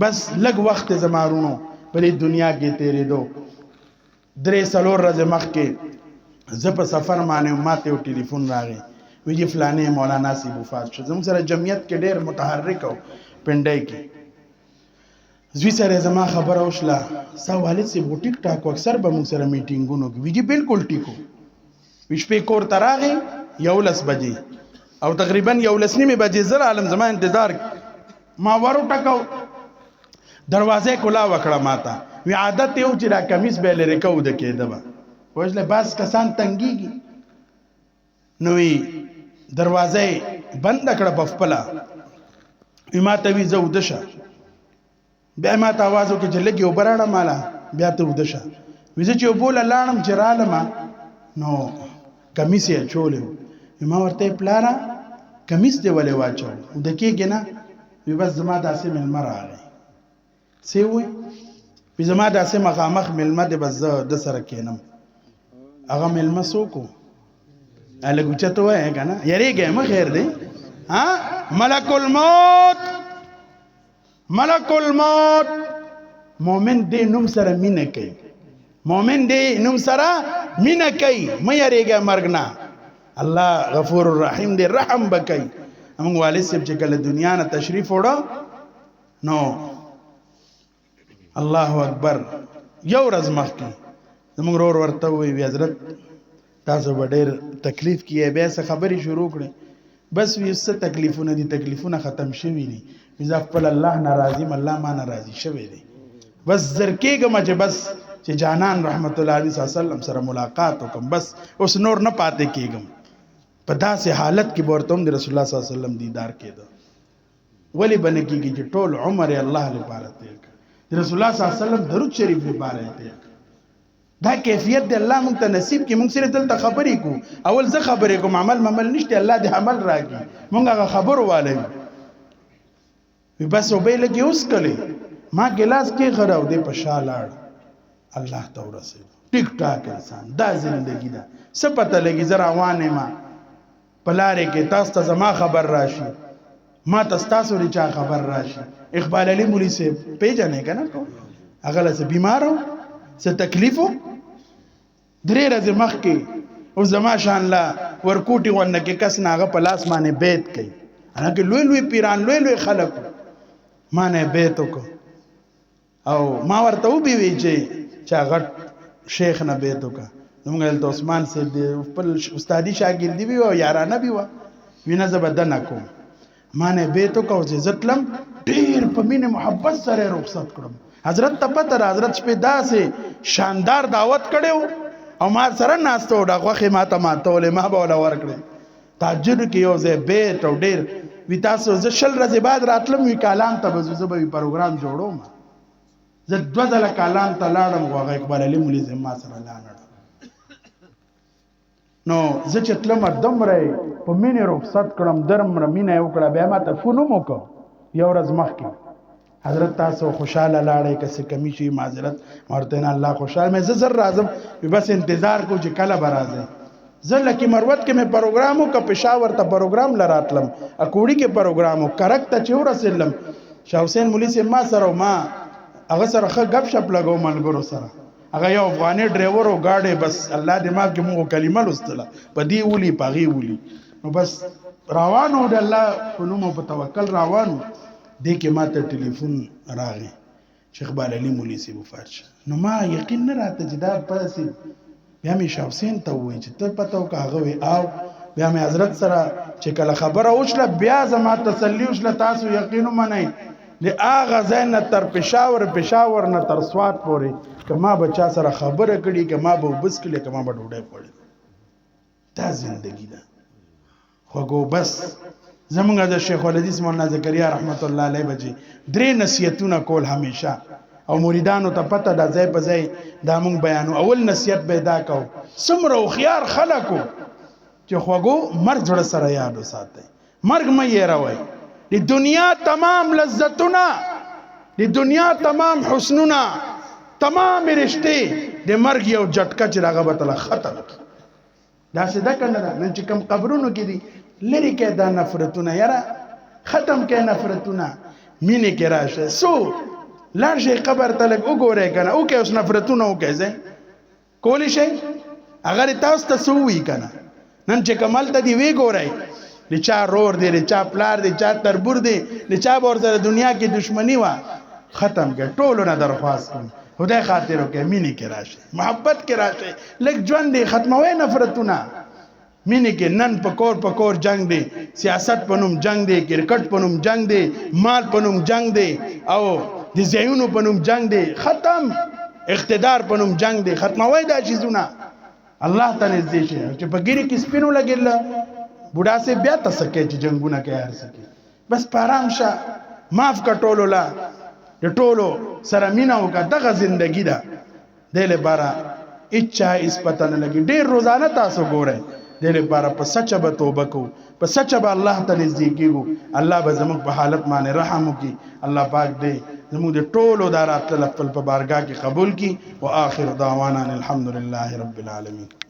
بس لږ وخت زمارونو په دې دنیا کې تیرې دو 3-4 ورځې مخکې زه په سفر باندې ماته یو ټلیفون راغی ویجی فلانه مولانا سی وفات شو. زموږ سره جمعیت کې ډېر متحرک او پنډای کې زوی سره زما خبره وشله سا والد سی وو ټیک ټاک اکثر به موږ سره میټینګونو کې ویجی بالکل ټیکو ویش په کور تراغه 11 بجې او تقریبا 11 بجې زر عالم زما انتظار ما ورو ټکاو دروازه کولا وکړه ماته وی عادت یو چې را کمیس به لری کو د کېدبا وژله باس کسان تنګيږي نوې دروازه بند کړه په خپل ما ته وی زو دشه بیا ما ته आवाज وکړ چې لګي وبراړه مالا بیا ته ودشه ویزه چې وبول لاړم چې رالم نو کمیس یې چولې ما ورته پلارا کمیس دی ولې واچو د کېږي نه وی بس زما داسې ملمه راغی سی وې وی زما داسې مخامخ ملمه دی بس د سره کېنم هغه ملمه سوکو الګو چته وای کنه یریږه ما خیر دی ها ملک الموت مومن دې نوم سره مینه کوي مومن دې نوم سره مینه کوي مې یریږه مرګ نه الله غفور الرحیم دې رحم وکي. موږ والد صاحب چې کله دنیا نه تشریف وړو نو الله اکبر یو ورځ مخکې زموږ ورور ورته وی حضرت تاسو ډېر تکلیف کیه بیا څه خبري شروع کړي بس وی څه تکلیفونه دي تکلیفونه ختم شوي دي اذا خپل الله ناراضي الله ما ناراضي شوي دي بس زرکېګم چې بس چې جانان رحمت الله علیه وسلم سره ملاقات وکم بس اوس نور نه پاتې کېږم په داسې حالت کې ورته د رسول الله صلی الله علیه وسلم دیدار کېده ولی بنه کېږي چې ټول عمر الله لپاره تیر کړ رسول الله صلی الله علیه وسلم درود شریف لپاره تیر دا کیفیت دی الله مونږ ته نصیب کی مونږ سره دلته خبرې کو اول زه خبرې کوم عمل نشته الله دې عمل راکړي مونږ هغه خبرو والي وي بس وبې لګي اوس کله ما ګلاس کې غراو دې په شالاړ الله ته ورسېد ټیک ټاک انسان دا زندگی دا څه پته لګي زرا وانه ما پلاره کې تاسو ته زما خبر راشي ما تاسو لري چا خبر راشي اقبال علي مولوی سے پیژنې کنه کو هغه له بیمارو څه تکلیفو درې ورځې مخکې او زما شان لا ورکوټي ونه کې کس ناغه په لاس باندې بیت کوي هغه لوی پیران لوی خلک مانه بیت وکړو او ما ورته وبي وی چې چا غټ شیخ نه بیت وکړه موږ ته عثمان سي خپل استادي شاګردي وی او یارانه بي و وینه زبدن کوم مانه بیت وکړو چې زتلم ډیر په مینه محبت سره رخصت کړم حضرت ته پته حضرت شپه داسې شاندار دعوت کړو او ما سره ناستو دغه ماته ماتول ما به ولا ورکړي تهجد کې یو ځای بیت او ډیر وی تاسو ز شل ورځې بعد راتلم وی کلام ته بزو به پروګرام جوړوم زه دوه ځله کلام ته لاړم غوغه اقبال علي مولوی زما سره لاړم نو زه چې تلم دمره په مینه رخصت کړم درم مینه وکړه بیا ما ته فون وکړ یو ورځ مخکې حضرت تاسو خوشاله لاړې کسه کمی شي معذرت ورته نه الله خوشاله مې زر راځم بس انتظار کو چې کله برازه زل کی مروت کې مې پروګرامو کا پېښور ته پروګرام لراتلم اکوړي کې پروګرامو کرک ته چور سلم شاه حسین مولوی سي ما سره ما هغه سره خ غب شپ لګو ملګرو سره هغه یو افغاني ډرایور او گاډي بس الله دماغ کې موږ کلمه لستله په دی ولي پاغي ولي نو بس روانو د الله په نوم په توکل روانو دې کې ما ته ټلیفون راغی شیخ اقبال علي مولوی سي وفات شو نو ما یقین نه راته چې دا پاسې بیا مې شاه حسین ته وایي چې ته پته وکړه هغه وی او بیا مې حضرت سره چې کله خبره وشله بیا زما تسلی وشله تاسو یقین ومنئ د هغه ځای نه تر پېښور نه تر سوات پورې که ما به چا سره خبره کړي که ما به وبس کړي که ما به ډوډۍ خوړې دا زندگی ده خوږو بس زمونږ د شیخ الحدیث مولانا زکریا رحمت الله علیه بچي درې نصیحتونه کول همیشه او مریدانو ته پته دا ځای په ځای دا مونږ بیانو. اول نصیحت به دا کو څومره هوښیار خلکو چې خوږو مرګ زړه سره یاد وساتئ. مرګ مه هېروئ. د دنیا تمام لذتونه، د دنیا تمام حسنونه، تمام رشتې د مرګ یو جټکه چې هغه به تله ختم کړي. داسې ده که نه ده؟ نن چې کوم قبرونو کې دي لرې کړئ دا نفرتونه، یاره ختم کړئ نفرتونه، مینې کې راشه. څو لاړ شئ قبر ته لږ وګورئ که نه، وکړئ اوس نفرتونه وکړئ ځئ کولی شئ. هغه تاسو ته څه ووایي که نه. نن چې کوم هلته دي ویې ګورئ د چا رور دی، د چا پلار دی، چا تربور دی، د چا به ورسره دنیا کې دشمني وه، ختم کړئ. ټولو نه درخواست کوم خدای خاطر وکړئ مینې کې راشئ، محبت کې راشئ، لږ ژوند دی ختموئ نفرتونه. مینې کې نن په کور جنگ دی، سیاست په نوم جنگ دی، کرکټ په نوم جنگ دی، مال په نوم جنگ دی، او د ځایونو په نوم جنگ دی، ختم. اقتدار په نوم جنگ دی، ختموئ دا چیزونه. الله ته نږدې شئ. چې په ګیرې کې سپینو لګېدله بوډا سے بیا ته څه کوي چې جنګونه کوي هر څه کوي. بس په ارام شه، معاف کړه ټولو له، د ټولو سره مینه وکړه. دغه زندګي ده. دې لپاره هېڅ چا هېڅ پته نه لګي. ډېر روزانه تاسو ګورئ. دې لپاره په سچه به توبه کوو، په سچه به الله ته نږدې کېږو. الله به زموږ په حالت باندې رحم وکړي. الله پاک دې زموږ د ټولو دا راتلل خپل په بارګاه کې قبول کړي. وآخر دعوانا الحمد لله رب العالمین.